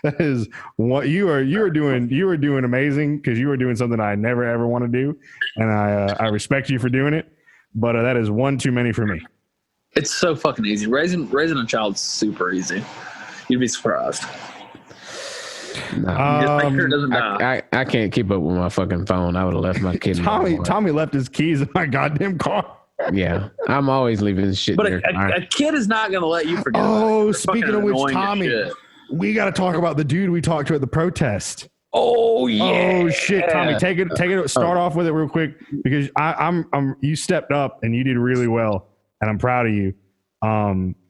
That is what you are doing. You are doing amazing because you are doing something I never ever want to do, and I respect you for doing it. But that is one too many for me. It's so fucking easy. Raising a child's super easy. You'd be surprised. No. I can't keep up with my fucking phone. I would have left my kid. Tommy left his keys in my goddamn car. Yeah, I'm always leaving this shit. But a kid is not going to let you forget. Oh, speaking of which, Tommy, we got to talk about the dude we talked to at the protest. Oh yeah. Oh shit, Tommy, take it. Start off with it real quick because I'm you stepped up and you did really well, and I'm proud of you.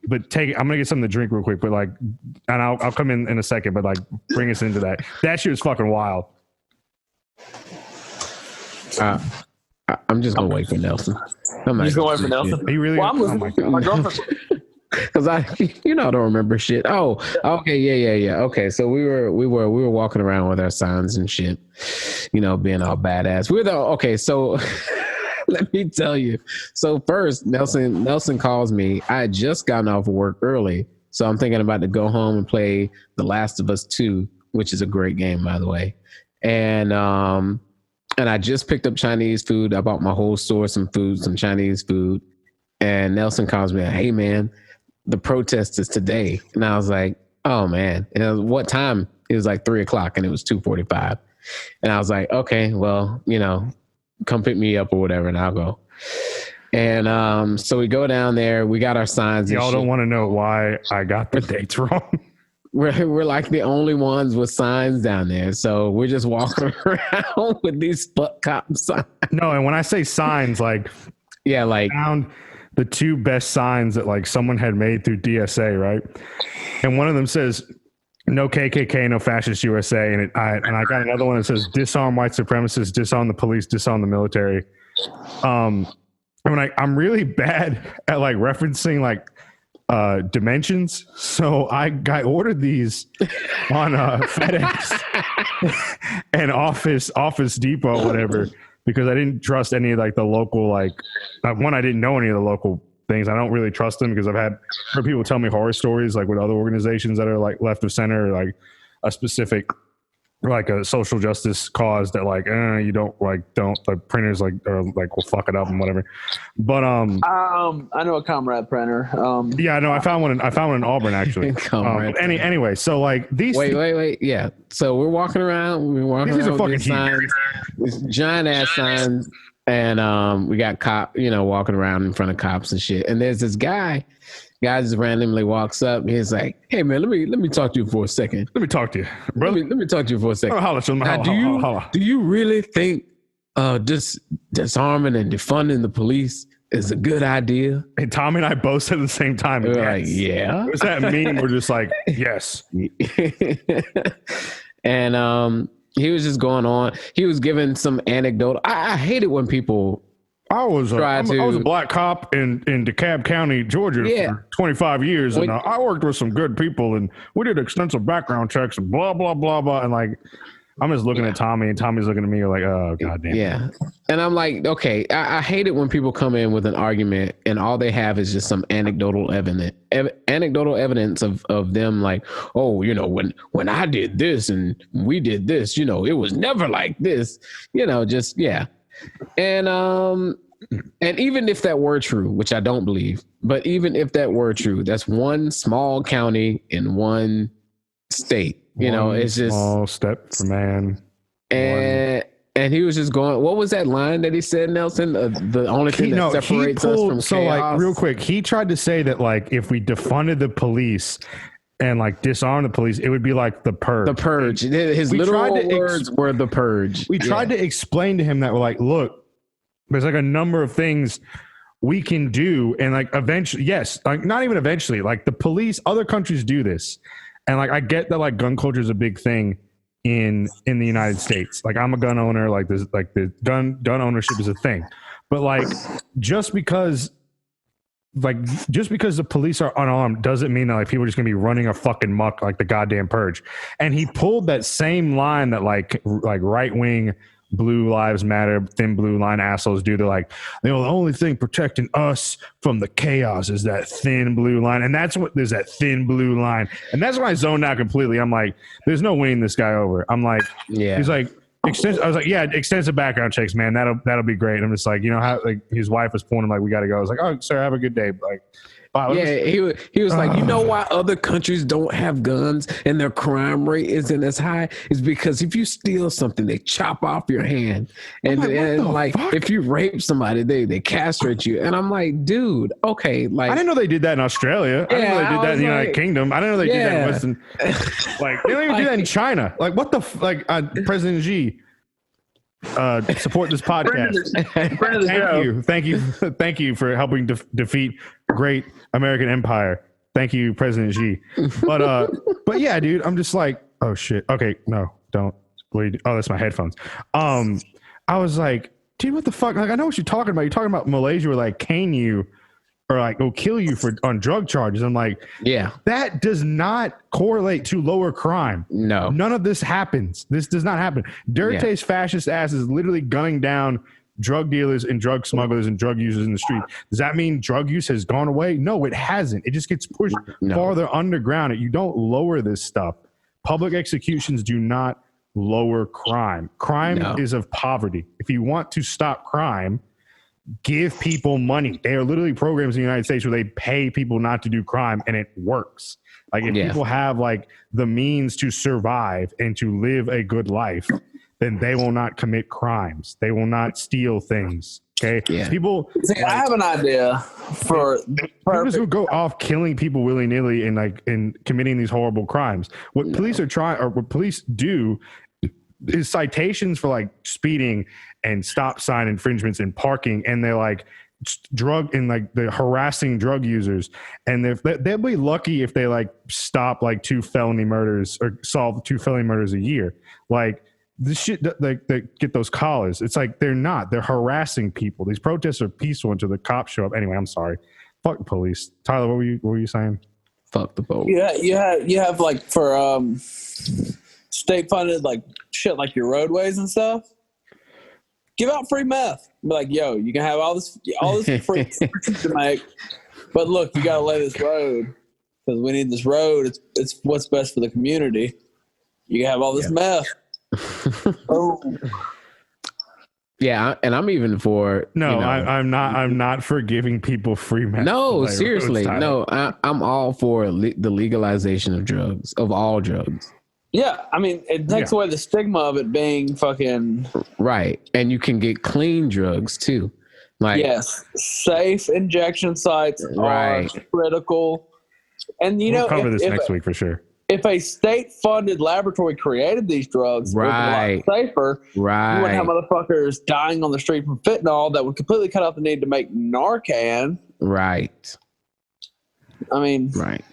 But I'm gonna get something to drink real quick, but and I'll come in a second, but bring us into that. That shit was fucking wild. I'm just gonna wait for Nelson. You're just gonna wait for Nelson? Are you really? Well, I'm listening. Oh my God. Because I don't remember shit. Oh, okay, yeah. Okay, so we were walking around with our signs and shit, being all badass. So let me tell you. So first, Nelson calls me. I had just gotten off of work early, so I'm thinking about to go home and play The Last of Us 2, which is a great game, by the way. And I just picked up Chinese food. I bought my whole store some Chinese food. And Nelson calls me, hey man, the protest is today. And I was like, oh man. And it was, what time? It was like 3:00 and it was 2:45. And I was like, okay, well, come pick me up or whatever and I'll go. And so we go down there, we got our signs. Y'all don't want to know why I got the dates wrong. We're like the only ones with signs down there. So we're just walking around with these fuck cop signs. No, and when I say signs, the two best signs that like someone had made through DSA, right? And one of them says, "No KKK, no fascist USA," and I got another one that says, "Disarm white supremacists, disarm the police, disarm the military." I'm really bad at like referencing like dimensions, so I ordered these on FedEx and Office Depot, whatever, because I didn't trust any of like the local like one. I didn't know any of the local things. I don't really trust them because I've heard people tell me horror stories like with other organizations that are like left of center, or like a specific like a social justice cause that like you don't the printers like or like will fuck it up and whatever. But I know a comrade printer. yeah, no, I found one in Auburn actually. Anyway, so like these wait, yeah. So we're walking around. These are fucking signs, these giant ass signs, and we got walking around in front of cops and shit. And there's this guy just randomly walks up. And he's like, "Hey man, let me talk to you for a second. Let me talk to you, brother. Let me talk to you for a second. Now, do you really think disarming and defunding the police is a good idea?" And Tommy and I both said at the same time, we're yes. like, yeah. Was that mean? We're just like, yes. And he was just going on. He was giving some anecdote. I hate it when people. I was a black cop in DeKalb County, Georgia for 25 years, and I worked with some good people, and we did extensive background checks and blah blah blah blah. And like, I'm just looking at Tommy, and Tommy's looking at me like, oh goddamn. Yeah, and I'm like, okay, I hate it when people come in with an argument and all they have is just some anecdotal evidence of them like, oh, when I did this and we did this, it was never like this, just yeah. And even if that were true, which I don't believe, but even if that were true, that's one small county in one state. It's just small step for man. And he was just going. What was that line that he said, Nelson? The only thing that separates us from chaos. So, like, real quick, he tried to say that like if we defunded the police and like disarm the police, it would be like the purge. The purge. His literal words were the purge. We tried to explain to him that we're like, look, there's like a number of things we can do, and like eventually, yes, like not even eventually, like the police, other countries do this, and like I get that like gun culture is a big thing in the United States. Like I'm a gun owner, like this, like the gun ownership is a thing, but like just because the police are unarmed doesn't mean that like people are just gonna be running a fucking muck like the goddamn purge. And he pulled that same line that like right wing Blue Lives Matter, thin blue line assholes do. They're like, the only thing protecting us from the chaos is that thin blue line. And there's that thin blue line. And that's when I zoned out completely. I'm like, there's no winning this guy over. I'm like, yeah. He's like, I was like, yeah, extensive background checks, man. That'll be great. I'm just like, how like his wife was pulling him like, we got to go. I was like, oh, sir, have a good day. Like, wow, yeah, he was like, why other countries don't have guns and their crime rate isn't as high? Is because if you steal something, they chop off your hand, and if you rape somebody, they castrate you. And I'm like, dude, okay, like I didn't know they did that in Australia. I didn't know they did that in the United Kingdom. I didn't know they did that in Western. Like they don't even do that in China. Like what the President Xi. Support this podcast. Thank you for helping defeat great American empire. Thank you, President Xi. But yeah, dude, I'm just like, oh shit. Okay, no, don't. Oh, that's my headphones. I was like, dude, what the fuck? Like, I know what you're talking about. You're talking about Malaysia where like cane you or like go kill you on drug charges. I'm like, yeah, that does not correlate to lower crime. No, none of this happens. This does not happen. Dirte's fascist ass is literally gunning down drug dealers and drug smugglers and drug users in the street. Does that mean drug use has gone away? No, it hasn't. It just gets pushed farther underground. You don't lower this stuff. Public executions do not lower crime. Crime is of poverty. If you want to stop crime, give people money. They are literally programs in the United States where they pay people not to do crime, and it works. Like if people have like the means to survive and to live a good life, then they will not commit crimes. They will not steal things. Okay. Yeah. People. See, I have an idea for people who go off killing people willy nilly and committing these horrible crimes. What police are trying, or what police do, is citations for like speeding and stop sign infringements and parking, and they're like drug and like the harassing drug users, and they'll be lucky if they like stop like 2 felony murders or solve 2 felony murders a year. Like this shit, like they get those collars. It's like they're harassing people. These protests are peaceful until the cops show up. Anyway, I'm sorry. Fuck the police. Tyler, what were you saying? Fuck the police. Yeah, you have like for state funded like shit like your roadways and stuff. Give out free meth. Be like, yo, you can have all this free to make, but look, you gotta lay this road because we need this road. It's what's best for the community. You can have all this meth. Oh. Yeah, and I'm even for I'm not for giving people free meth. No, seriously, no. I'm all for the legalization of drugs, of all drugs. Yeah, I mean, it takes away the stigma of it being fucking right, and you can get clean drugs too. Like yes, safe injection sites are critical. And we'll cover this next week for sure. If a state-funded laboratory created these drugs, it would be a lot safer. Right, you wouldn't have motherfuckers dying on the street from fentanyl that would completely cut out the need to make Narcan. Right. I mean, right.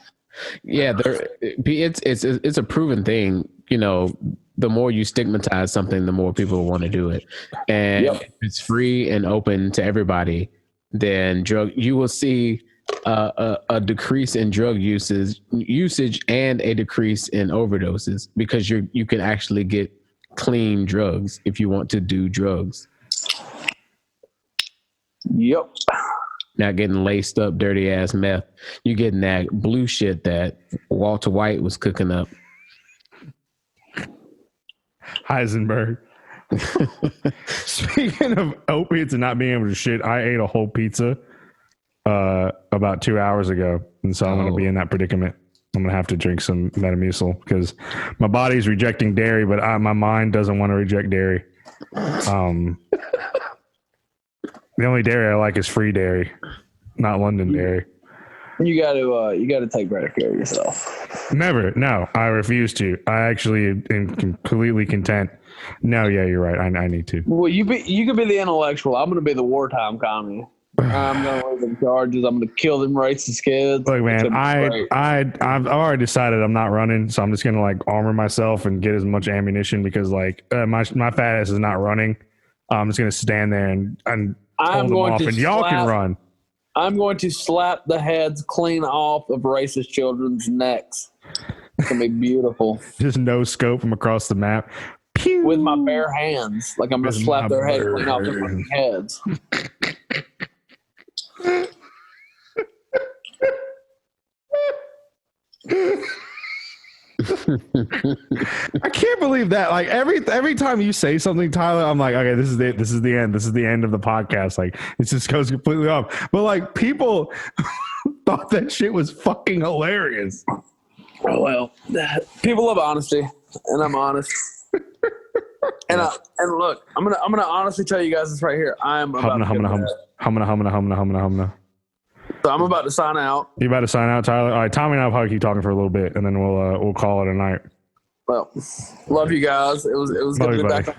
Yeah, it's a proven thing. The more you stigmatize something, the more people want to do it. And if it's free and open to everybody, then you will see a decrease in drug usage and a decrease in overdoses because you can actually get clean drugs if you want to do drugs. Yep. Not getting laced up dirty ass meth. You getting that blue shit that Walter White was cooking up. Heisenberg. Speaking of opiates and not being able to shit, I ate a whole pizza about 2 hours ago, and so I'm going to be in that predicament. I'm going to have to drink some Metamucil because my body's rejecting dairy, but my mind doesn't want to reject dairy. The only dairy I like is free dairy, not London dairy. You got to take better care of yourself. Never. No, I refuse to. I actually am completely content. No, yeah, you're right. I need to. Well, you could be the intellectual. I'm going to be the wartime commie. I'm going to leave them charges. I'm going to kill them racist kids. Look, man, I've already decided I'm not running, so I'm just going to like armor myself and get as much ammunition because like my fat ass is not running. I'm just going to stand there and hold them off, and y'all can run. I'm going to slap the heads clean off of racist children's necks. It's going to be beautiful. Just no scope from across the map. Pew! With my bare hands. Like I'm going to slap their head clean off their fucking heads. I can't believe that. Like every time you say something, Tyler, I'm like, okay, this is it. This is the end. This is the end of the podcast. Like it just goes completely off. But like people thought that shit was fucking hilarious. Oh, well, people love honesty, and I'm honest. And look, I'm gonna honestly tell you guys this right here. I'm about humna. So I'm about to sign out. You about to sign out, Tyler? All right, Tommy and I'll probably keep talking for a little bit, and then we'll call it a night. Well, love you guys. It was good to be back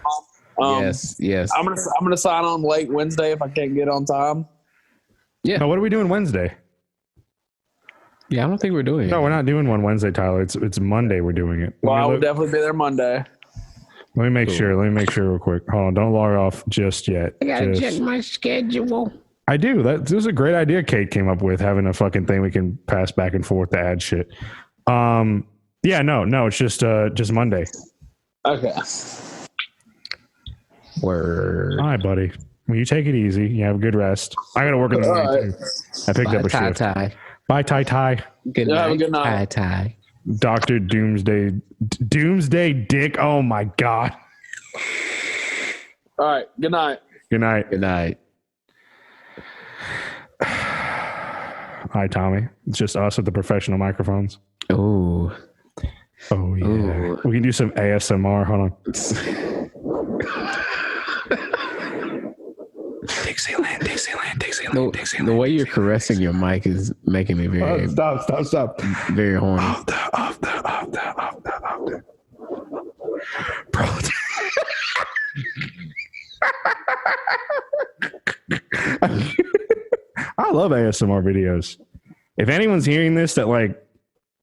on. Yes. I'm gonna sign on late Wednesday if I can't get on time. Yeah. No, what are we doing Wednesday? Yeah, I don't think we're doing it. No, we're not doing one Wednesday, Tyler. It's Monday we're doing it. Well, I will definitely be there Monday. Let me make sure real quick. Hold on, don't log off just yet. I gotta check my schedule. I do. This was a great idea Kate came up with, having a fucking thing we can pass back and forth to add shit. Yeah, no, it's just Monday. Okay. Word. All right, buddy. Well, you take it easy. You have a good rest. I got to work in the morning, too. I picked up a shift. Tie. Bye, Ty. Good night. Have a good night. Tie. Dr. Doomsday Dick. Oh, my God. All right. Good night. Good night. Good night. Hi, Tommy. It's just us with the professional microphones. Oh, yeah. Ooh. We can do some ASMR. Hold on. Dixieland. The way you're caressing your mic is making me very... Stop. Very horny. Off the. Bro. I love ASMR videos. If anyone's hearing this that like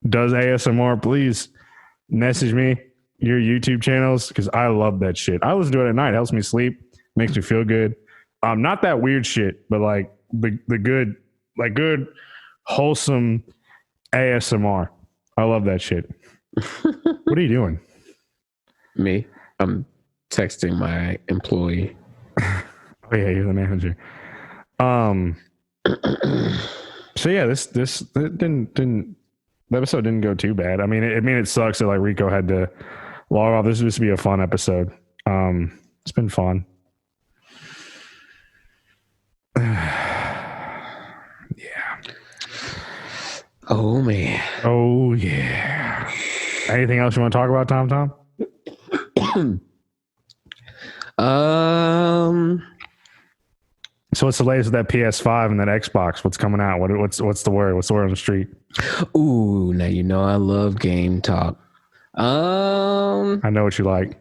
does ASMR, please message me your YouTube channels because I love that shit. I listen to it at night. It helps me sleep, makes me feel good. Not that weird shit, but like the good, like good, wholesome ASMR. I love that shit. What are you doing? Me? I'm texting my employee. Oh yeah, you're the manager. So yeah, this didn't the episode didn't go too bad. I mean, it sucks that like Rico had to log off. This was supposed to be a fun episode. It's been fun. Yeah. Oh man. Oh yeah. Anything else you want to talk about, Tom? So what's the latest with that PS5 and that Xbox? What's coming out? What's the word? What's the word on the street? Ooh, now you know I love game talk. I know what you like.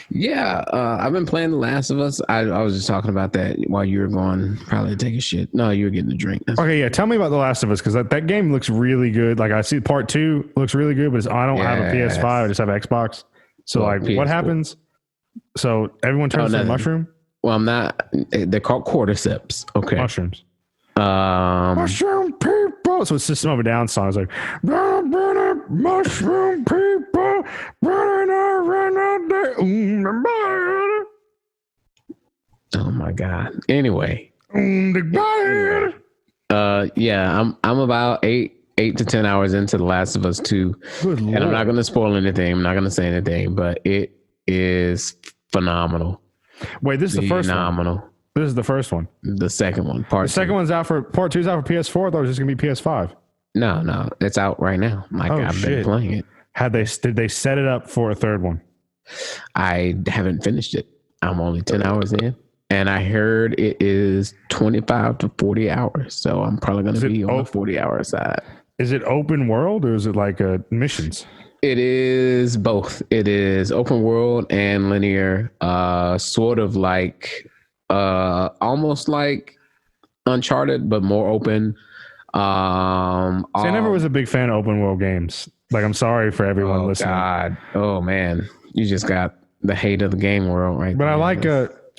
Yeah, I've been playing The Last of Us. I was just talking about that while you were going probably to take a shit. No, you were getting a drink. Okay, yeah. Tell me about The Last of Us because that game looks really good. Like I see part 2 looks really good, but I don't have a PS5. I just have Xbox. So like, PS4. What happens? So everyone turns to a mushroom. Well, I'm not. They're called cordyceps. Okay, mushrooms. Mushroom people. So it's System of a Down song. It's like mushroom people running around there. Oh my god. Anyway. Yeah, I'm about 8 to 10 hours into The Last of Us 2. Good and Lord. I'm not going to spoil anything. I'm not going to say anything, but it is Wait, this is the first phenomenal. one. This is the first one. The second one, The second one's out for part 2's out for PS4. I thought it was just gonna be PS5. No, it's out right now. I've been playing it. Did they set it up for a third one? I haven't finished it. I'm only 10 hours in, and I heard it is 25 to 40 hours. So I'm probably gonna be on the 40-hour side. Is it open world or is it like missions? It is both. It is open world and linear, sort of like almost like Uncharted, but more open. I never was a big fan of open world games. Like, I'm sorry for everyone listening. God. Oh man, you just got the hate of the game world, right? But there.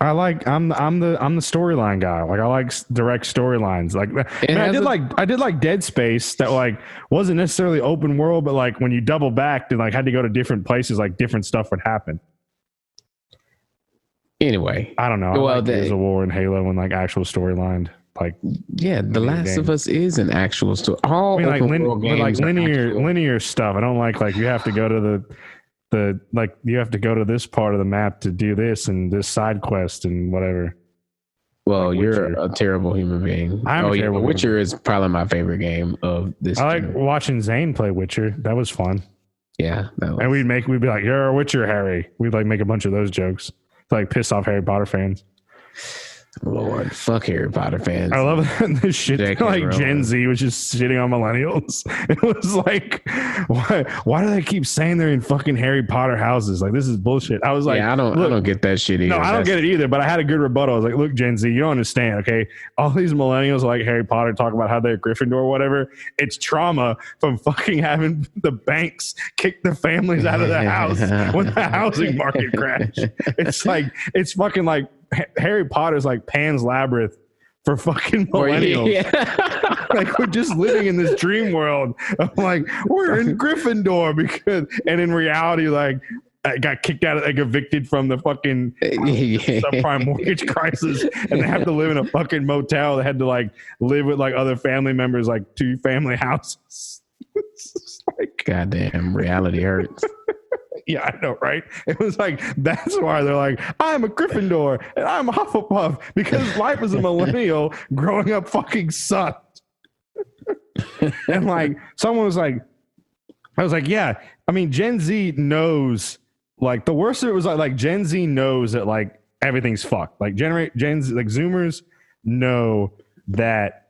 I'm the storyline guy. Like I like direct storylines. Like I did like Dead Space that like wasn't necessarily open world, but like when you double backed and like had to go to different places, like different stuff would happen. Anyway, I don't know. Well, Gears of War and Halo and like actual storyline. Like The Last of Us is an actual story. All I mean, like linear stuff. I don't like you have to go to the you have to go to this part of the map to do this and this side quest and whatever. Well, like you're a terrible human being. Witcher is probably my favorite game of this. I like watching Zane play Witcher. That was fun. Yeah, and we'd be like, "You're a Witcher, Harry." We'd like make a bunch of those jokes to like piss off Harry Potter fans. Lord, fuck Harry Potter fans. I love this shit. Like Gen Z was just shitting on millennials. It was like, why do they keep saying they're in fucking Harry Potter houses? Like, this is bullshit. I was like, I don't get that shit either. No, I don't get it either. But I had a good rebuttal. I was like, look, Gen Z, you don't understand. Okay, all these millennials like Harry Potter talk about how they're Gryffindor or whatever. It's trauma from fucking having the banks kick the families out of the house when the housing market crashed. It's fucking like Harry Potter's like Pan's Labyrinth for fucking millennials. Like we're just living in this dream world of like we're in Gryffindor and in reality like I got kicked out, like evicted from the fucking subprime mortgage crisis, and they have to live in a fucking motel. They had to like live with like other family members, like 2 family houses. Like, goddamn, reality hurts. Yeah, I know, right? It was like, that's why they're like, I'm a Gryffindor and I'm a Hufflepuff because life as a millennial growing up fucking sucked. And like, someone was like, I was like, yeah, I mean, Gen Z knows, like, the worst of it was like Gen Z knows that like everything's fucked. Like, Gen Z, like Zoomers know that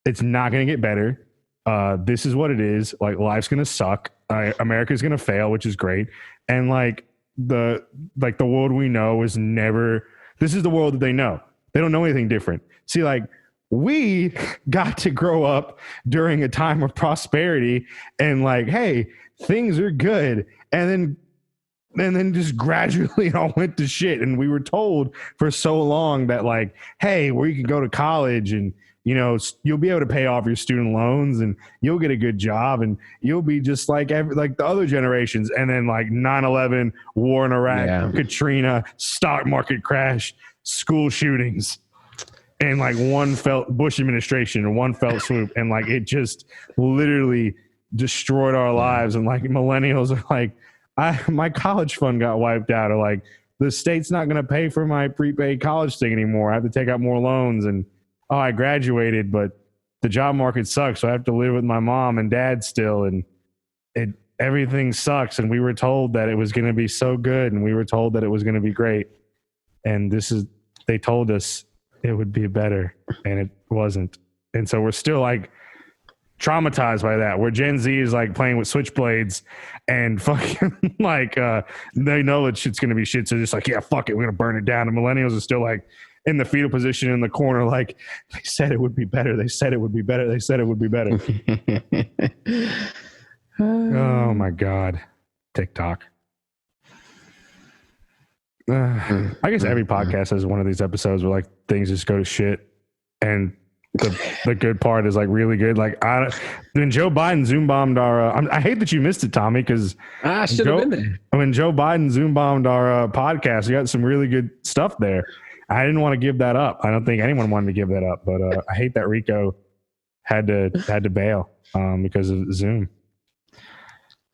it's not going to get better. This is what it is. Like, life's going to suck. America's going to fail, which is great. And like the world we know is never, this is the world that they know. They don't know anything different. See, like we got to grow up during a time of prosperity and like, hey, things are good. And then just gradually it all went to shit. And we were told for so long that like, hey, where you can go to college and, you know, you'll be able to pay off your student loans and you'll get a good job and you'll be just like like the other generations. And then like 9/11, war in Iraq, Katrina, stock market crash, school shootings. And like Bush administration and one felt swoop. And like it just literally destroyed our lives. And like millennials are like, my college fund got wiped out, or like the state's not going to pay for my prepaid college thing anymore. I have to take out more loans. And I graduated, but the job market sucks. So I have to live with my mom and dad still. And everything sucks. And we were told that it was going to be so good. And we were told that it was going to be great. And they told us it would be better, and it wasn't. And so we're still like traumatized by that, where Gen Z is like playing with switchblades and fucking like they know that shit's gonna be shit, so just like, yeah, fuck it, we're gonna burn it down. And millennials are still like in the fetal position in the corner, like, they said it would be better, they said it would be better, they said it would be better. Oh my god, TikTok. I guess every podcast has one of these episodes where like things just go to shit, and the good part is like really good. Like when Joe Biden Zoom bombed our, I hate that you missed it, Tommy, because I should have been there. When Joe Biden Zoom bombed our podcast, we got some really good stuff there. I didn't want to give that up. I don't think anyone wanted to give that up, but I hate that Rico had to bail because of Zoom.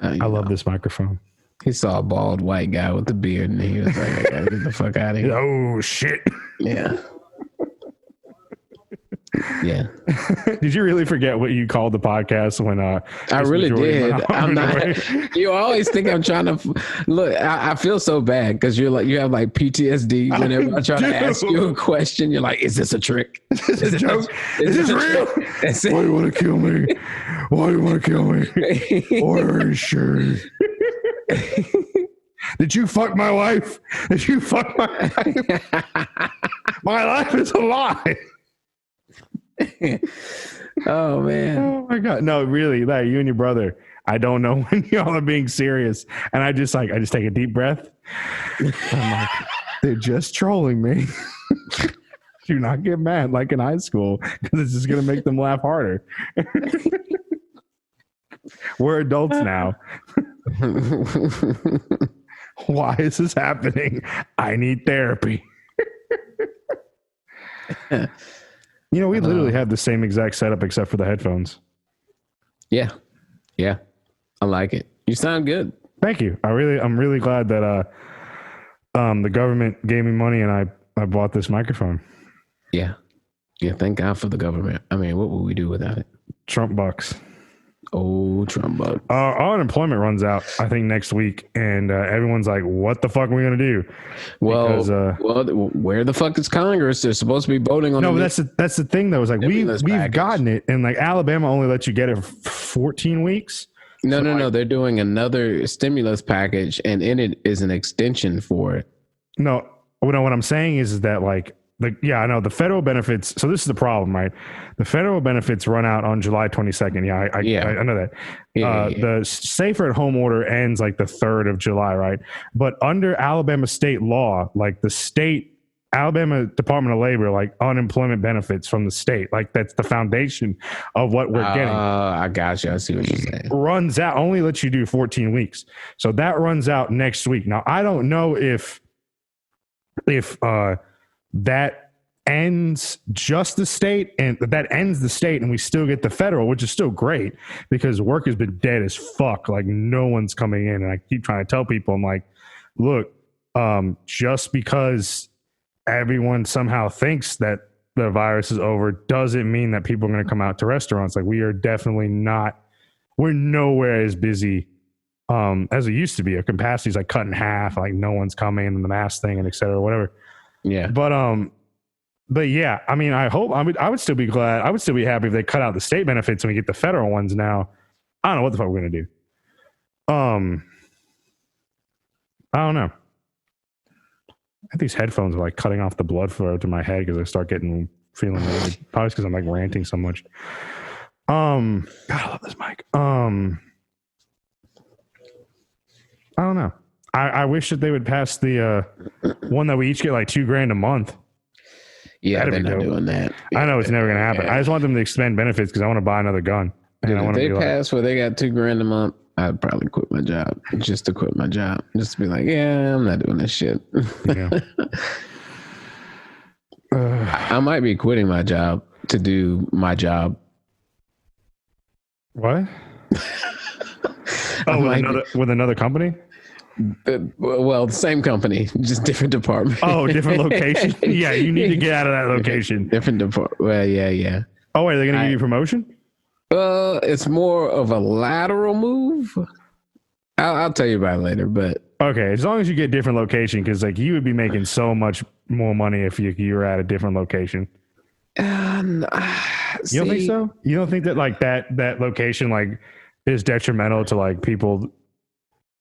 I love this microphone. He saw a bald white guy with a beard, and he was like, I gotta get the fuck out of here. Oh, shit. Yeah. Yeah. Did you really forget what you called the podcast when I really did. I'm not. You always think I'm trying to look. I feel so bad because you're like, you have like PTSD whenever I try to ask you a question. You're like, is this a trick? Is this a joke? Is this real? Why do you want to kill me? Why do you want to kill me? Why are you sure? Did you fuck my wife? Did you fuck my wife? My life is a lie. Oh man. Oh my god. No, really, like you and your brother, I don't know when y'all are being serious. And I just take a deep breath. I'm like, they're just trolling me. Do not get mad like in high school, because it's just gonna make them laugh harder. We're adults now. Why is this happening? I need therapy. You know, we literally have the same exact setup except for the headphones. Yeah. I like it. You sound good. Thank you. I'm really glad that the government gave me money and I bought this microphone. Yeah. Thank God for the government. I mean, what would we do without it? Trump bucks. Oh, Trump bucks. Our unemployment runs out, I think, next week, and everyone's like, "What the fuck are we gonna do?" Well, where the fuck is Congress? They're supposed to be voting on. No, that's the thing though. Is like we've gotten it, and like Alabama only lets you get it for 14 weeks. No. They're doing another stimulus package, and in it is an extension for it. No, what I'm saying is that like. I know the federal benefits. So this is the problem, right? The federal benefits run out on July 22nd. I know that. The safer at home order ends like the 3rd of July, right? But under Alabama state law, like the Alabama Department of Labor, like unemployment benefits from the state, like that's the foundation of what we're getting. I got you. I see what you're saying. Runs out, only lets you do 14 weeks. So that runs out next week. Now, I don't know if that ends just the state, and that ends the state, and we still get the federal, which is still great because work has been dead as fuck. Like no one's coming in, and I keep trying to tell people, I'm like, look, just because everyone somehow thinks that the virus is over doesn't mean that people are going to come out to restaurants. Like we are definitely not. We're nowhere as busy as it used to be. Our capacity is like cut in half. Like no one's coming, and the mask thing, and et cetera, whatever. Yeah. But yeah, I mean, I hope I would still be glad. I would still be happy if they cut out the state benefits and we get the federal ones now. I don't know what the fuck we're going to do. I don't know. I think these headphones are like cutting off the blood flow to my head because I start getting feeling weird. Probably because I'm like ranting so much. God, I love this mic. I don't know. I wish that they would pass the one that we each get like $2,000 a month. Yeah, they're not doing that. I know it's never gonna happen. I just want them to expand benefits because I want to buy another gun. Dude, if they pass where they got $2,000 a month, I'd probably quit my job just to quit my job, just to be like, yeah, I'm not doing this shit. Yeah. I might be quitting my job to do my job. What? With another company? Well, the same company, just different department. Oh, different location. Yeah, you need to get out of that location. Different department. Well, yeah. Oh, wait, they're gonna give you promotion? It's more of a lateral move. I'll tell you about it later, but okay, as long as you get different location, because like you would be making so much more money if you were at a different location. You don't think so? You don't think that like that location like is detrimental to like people,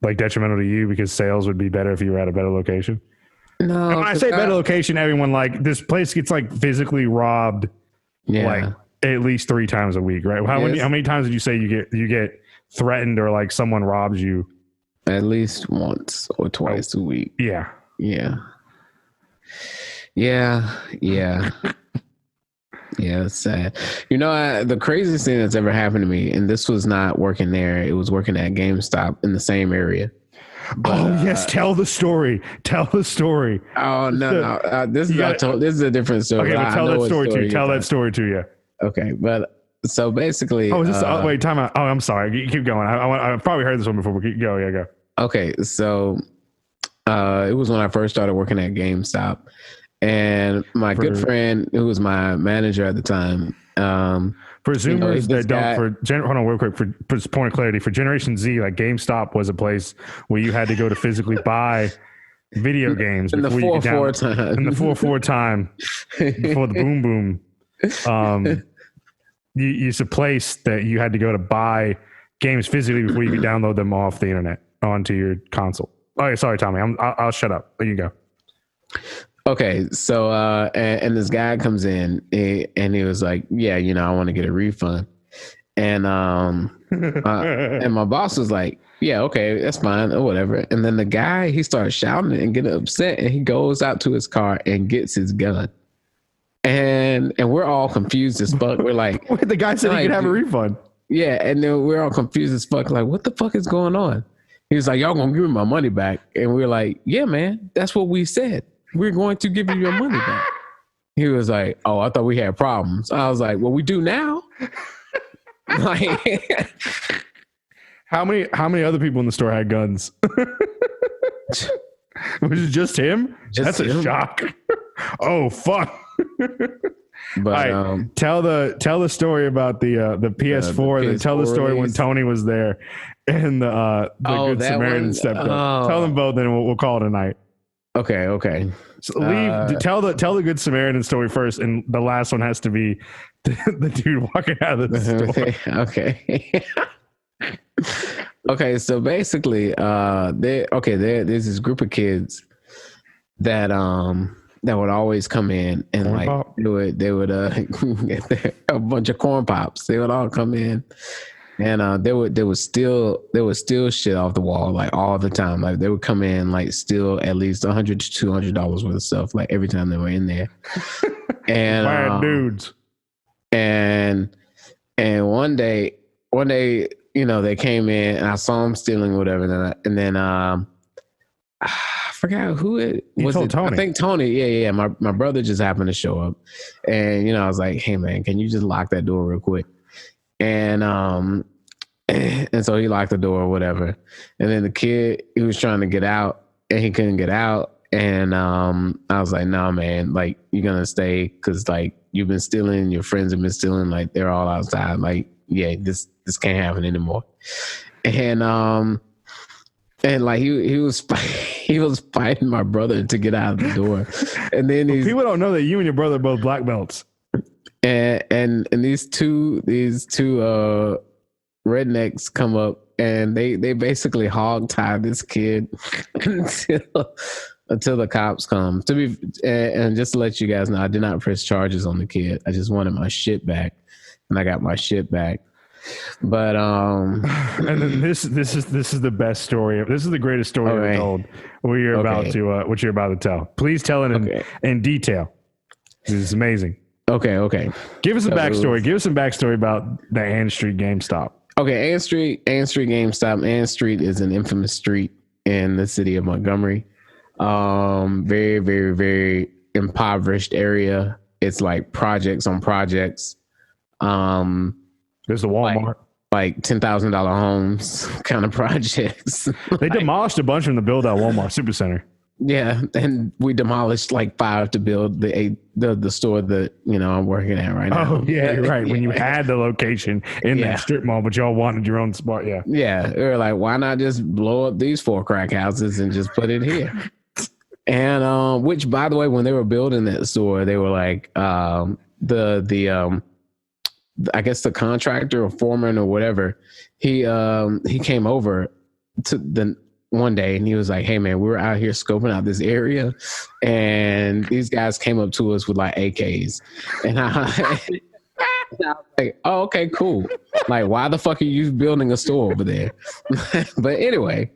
like detrimental to you because sales would be better if you were at a better location? No. And when I say better location, everyone like this place gets like physically robbed. Yeah. Like at least 3 times a week, right? How many times did you say you get threatened or like someone robs you? At least once or twice a week. Yeah. It's sad. You know, the craziest thing that's ever happened to me, and this was not working there, it was working at GameStop in the same area. But, yes, tell the story. Oh no, this is a different story. Okay, but tell that story too. Tell that story too. Yeah. Okay, but so basically, is this? Wait, time out. Oh, I'm sorry. Keep going. I've probably heard this one before. But go. Yeah, go. Okay, so it was when I first started working at GameStop, and my good friend, who was my manager at the time. For Zoomers that don't, hold on real quick, for point of clarity, for Generation Z, like GameStop was a place where you had to go to physically buy video games in the 4-4 time. In the 4-4 time before the boom boom. You used a place that you had to go to buy games physically before you could download them off the internet onto your console. Oh, sorry, Tommy. I'll shut up. There you go. Okay, so and this guy comes in and he was like, "Yeah, I want to get a refund," and and my boss was like, "Yeah, okay, that's fine or whatever." And then the guy, he starts shouting and getting upset, and he goes out to his car and gets his gun, and we're all confused as fuck. We're like, wait, the guy said he could have a refund. Yeah, and then we're all confused as fuck. Like, what the fuck is going on? He was like, "Y'all gonna give me my money back?" And we're like, "Yeah, man, that's what we said. We're going to give you your money back." He was like, "Oh, I thought we had problems." I was like, "Well, we do now." Like, how many other people in the store had guns? Was it just him? That's him. A shock. Oh fuck. But right, tell the story about the PS4, and then tell the story when Tony was there and the Good Samaritan stepped up. Tell them both, then we'll call it a night. Okay. So tell the Good Samaritan story first, and the last one has to be the dude walking out of the store. Okay. Okay. So basically, there's this group of kids that would always come in and corn like pop. they would a bunch of corn pops. They would all come in. And they would steal shit off the wall like all the time. Like they would come in like steal at least $100 to $200 worth of stuff like every time they were in there. And bad dudes. And one day they came in and I saw them stealing whatever. And then I forgot who it was. Tony. I think Tony. Yeah. My brother just happened to show up, and I was like, "Hey man, can you just lock that door real quick?" And so he locked the door or whatever. And then the kid, he was trying to get out and he couldn't get out. And I was like, "No, man, like you're gonna stay because like you've been stealing, your friends have been stealing, like they're all outside. Like, yeah, this can't happen anymore." And like he was fighting my brother to get out of the door. And then people don't know that you and your brother are both black belts. And these two rednecks come up and they basically hog tie this kid until the cops come. And just to let you guys know, I did not press charges on the kid. I just wanted my shit back, and I got my shit back. But and then this is the best story. This is the greatest story ever told. What you're about to tell. Please tell it in detail. This is amazing. Okay. Give us a backstory. Give us some backstory about the Ann Street GameStop. Okay, Ann Street GameStop. Ann Street is an infamous street in the city of Montgomery. Very, very, very impoverished area. It's like projects on projects. There's the Walmart. Like $10,000 homes kind of projects. They demolished a bunch from the build out Walmart Supercenter. Yeah, and we demolished like 5 to build the store that I'm working at right now. Oh yeah, you're right. When you had the location in that strip mall, but y'all wanted your own spot. Yeah. Yeah, we were like, why not just blow up these 4 crack houses and just put it here? And which, by the way, when they were building that store, they were like I guess the contractor or foreman or whatever, he came over to one day and he was like, hey man, we were out here scoping out this area and these guys came up to us with like AKs. And I was like, oh, okay, cool. Like, why the fuck are you building a store over there? But anyway,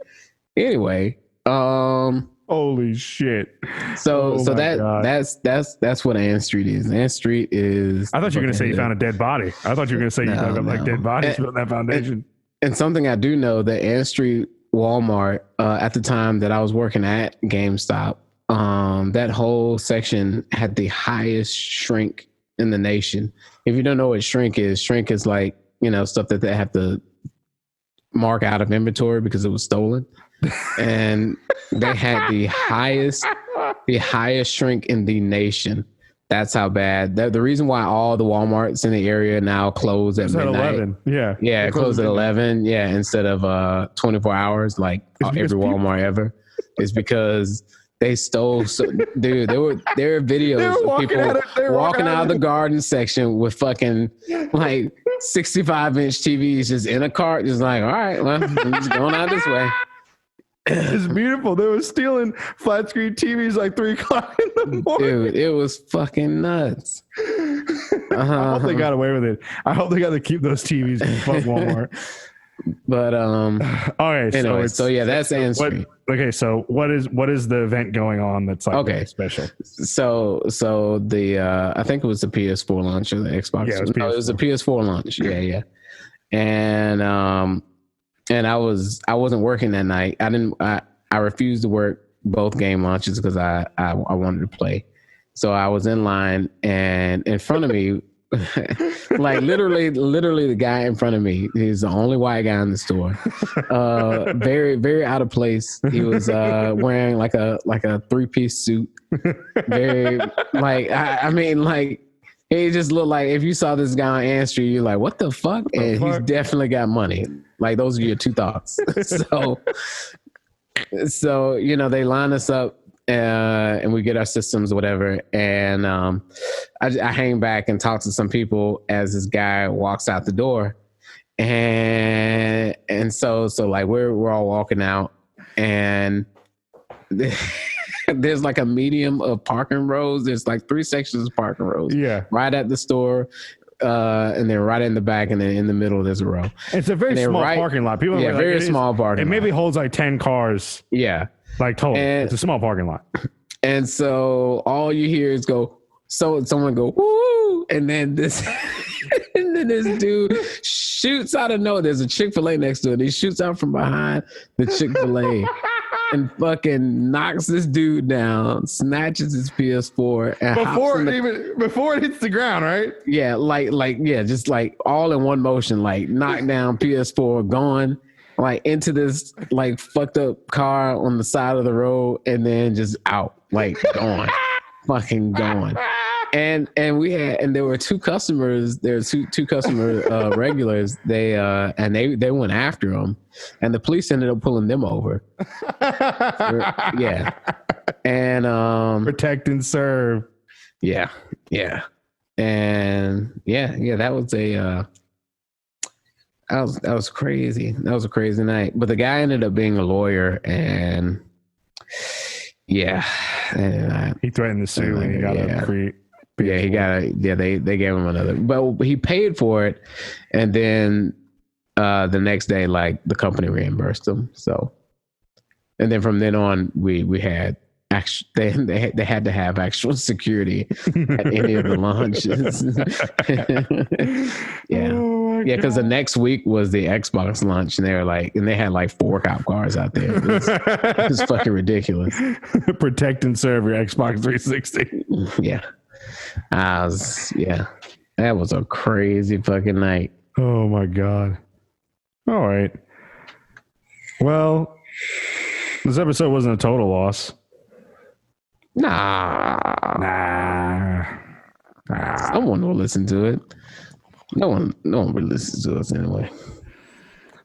holy shit. So that's what Ann Street is. Ann Street is. I thought you were going to say you found a dead body. I thought you were going to say you dug up like dead bodies built that foundation. And something I do know, that Ann Street Walmart, at the time that I was working at GameStop, that whole section had the highest shrink in the nation. If you don't know what shrink is like, stuff that they have to mark out of inventory because it was stolen. And they had the highest shrink in the nation. That's how bad. The reason why all the Walmarts in the area now close at midnight. 11. Yeah, close at 11. Yeah, instead of 24 hours like every Walmart ever, is because they stole. Dude, there were videos of people walking out of the garden section with fucking like 65-inch TVs just in a cart, just like, all right, well, I'm just going out this way. It's beautiful. They were stealing flat screen TVs like 3 o'clock in the morning. Dude, it was fucking nuts. I hope they got away with it. I hope they got to keep those TVs in fuck Walmart. But all right. Anyway, so yeah, that's Ann Street. Okay, so what is the event going on that's like really special? So the I think it was the PS4 launch or the Xbox. Yeah, it was the PS4 launch. Yeah. And I wasn't working that night. I refused to work both game launches because I wanted to play. So I was in line, and in front of me, like literally the guy in front of me, he's the only white guy in the store. Very, very out of place. He was wearing like a 3-piece suit. Very like he just looked like, if you saw this guy on Ann Street, you're like, what the fuck? And he's definitely got money. Like, those are your 2 thoughts. So they line us up and we get our systems or whatever. And I hang back and talk to some people as this guy walks out the door. And so like we're all walking out, and there's like a medium of parking rows. There's like 3 sections of parking rows. Yeah. Right at the store. And then right in the back, and then in the middle there's a row. It's a very small parking lot. People are very small parking lot. It maybe holds like 10 cars. Yeah. Like total. It's a small parking lot. And so all you hear is someone go, woo, and then this dude shoots out of nowhere. There's a Chick-fil-A next to it. He shoots out from behind the Chick-fil-A and fucking knocks this dude down, snatches his PS4, and before it hits the ground, right? Yeah, just like all in one motion, like knock down PS4, gone, like into this like fucked up car on the side of the road, and then just out, like gone, fucking gone. And there were 2 customers. There were two customer regulars. They went after him, and the police ended up pulling them over. Yeah, and protect and serve. Yeah, and that was crazy. That was a crazy night. But the guy ended up being a lawyer, and Yeah. He threatened to sue and he got a free. Yeah, he got a. Yeah, they gave him another. Well, he paid for it, and then the next day, like the company reimbursed him. So, and then from then on, we had they had to have actual security at any of the launches. Yeah, yeah, because the next week was the Xbox launch, and they had like 4 cop cars out there. It was fucking ridiculous. Protect and serve your Xbox 360. Yeah. That was a crazy fucking night. Oh my god. All right. Well, this episode wasn't a total loss. Nah. Someone will listen to it. No one really listens to us anyway.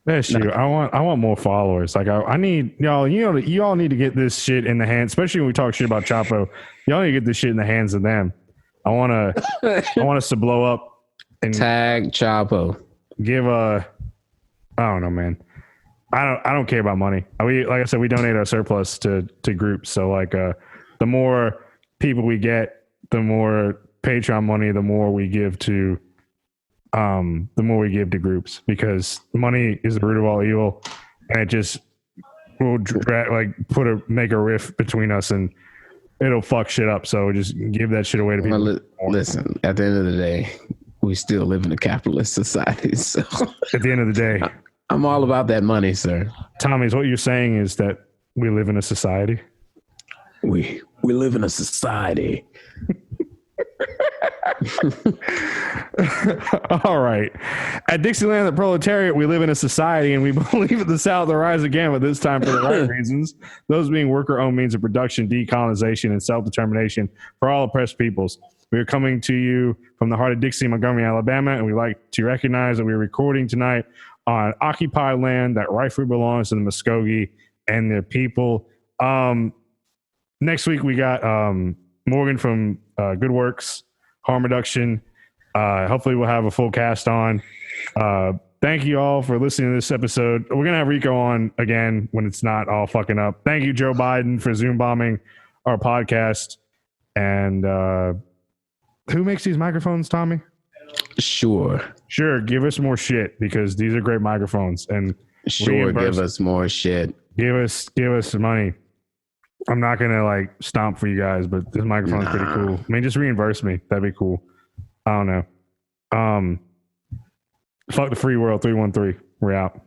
That's true. I want more followers. Like I need y'all. You all need to get this shit in the hands, especially when we talk shit about Chapo. Y'all need to get this shit in the hands of them. I want us to blow up and tag Chapo. Give I don't know, man. I don't care about money. Like I said, we donate our surplus to groups. So like the more people we get, the more Patreon money, the more we give to groups, because money is the root of all evil, and it just will make a rift between us, and it'll fuck shit up. So just give that shit away to people. Listen, at the end of the day, we still live in a capitalist society. So at the end of the day, I'm all about that money, sir. Tommy, is what you're saying is that we live in a society? We live in a society. All right. At Dixieland, the proletariat, we live in a society, and we believe that the South will rise again, but this time for the right reasons. Those being worker-owned means of production, decolonization, and self-determination for all oppressed peoples. We are coming to you from the heart of Dixie, Montgomery, Alabama, and we'd like to recognize that we're recording tonight on occupied land that rightfully belongs to the Muskogee and their people. Next week, we got Morgan from Good Works, Harm Reduction. Hopefully we'll have a full cast on. Thank you all for listening to this episode. We're going to have Rico on again when it's not all fucking up. Thank you, Joe Biden, for Zoom bombing our podcast. And who makes these microphones, Tommy? Sure. Give us more shit, because these are great microphones. And give us more shit. Give us some money. I'm not going to stomp for you guys, but this microphone's pretty cool. I mean, just reimburse me. That'd be cool. I don't know. Fuck the free world 313. We're out.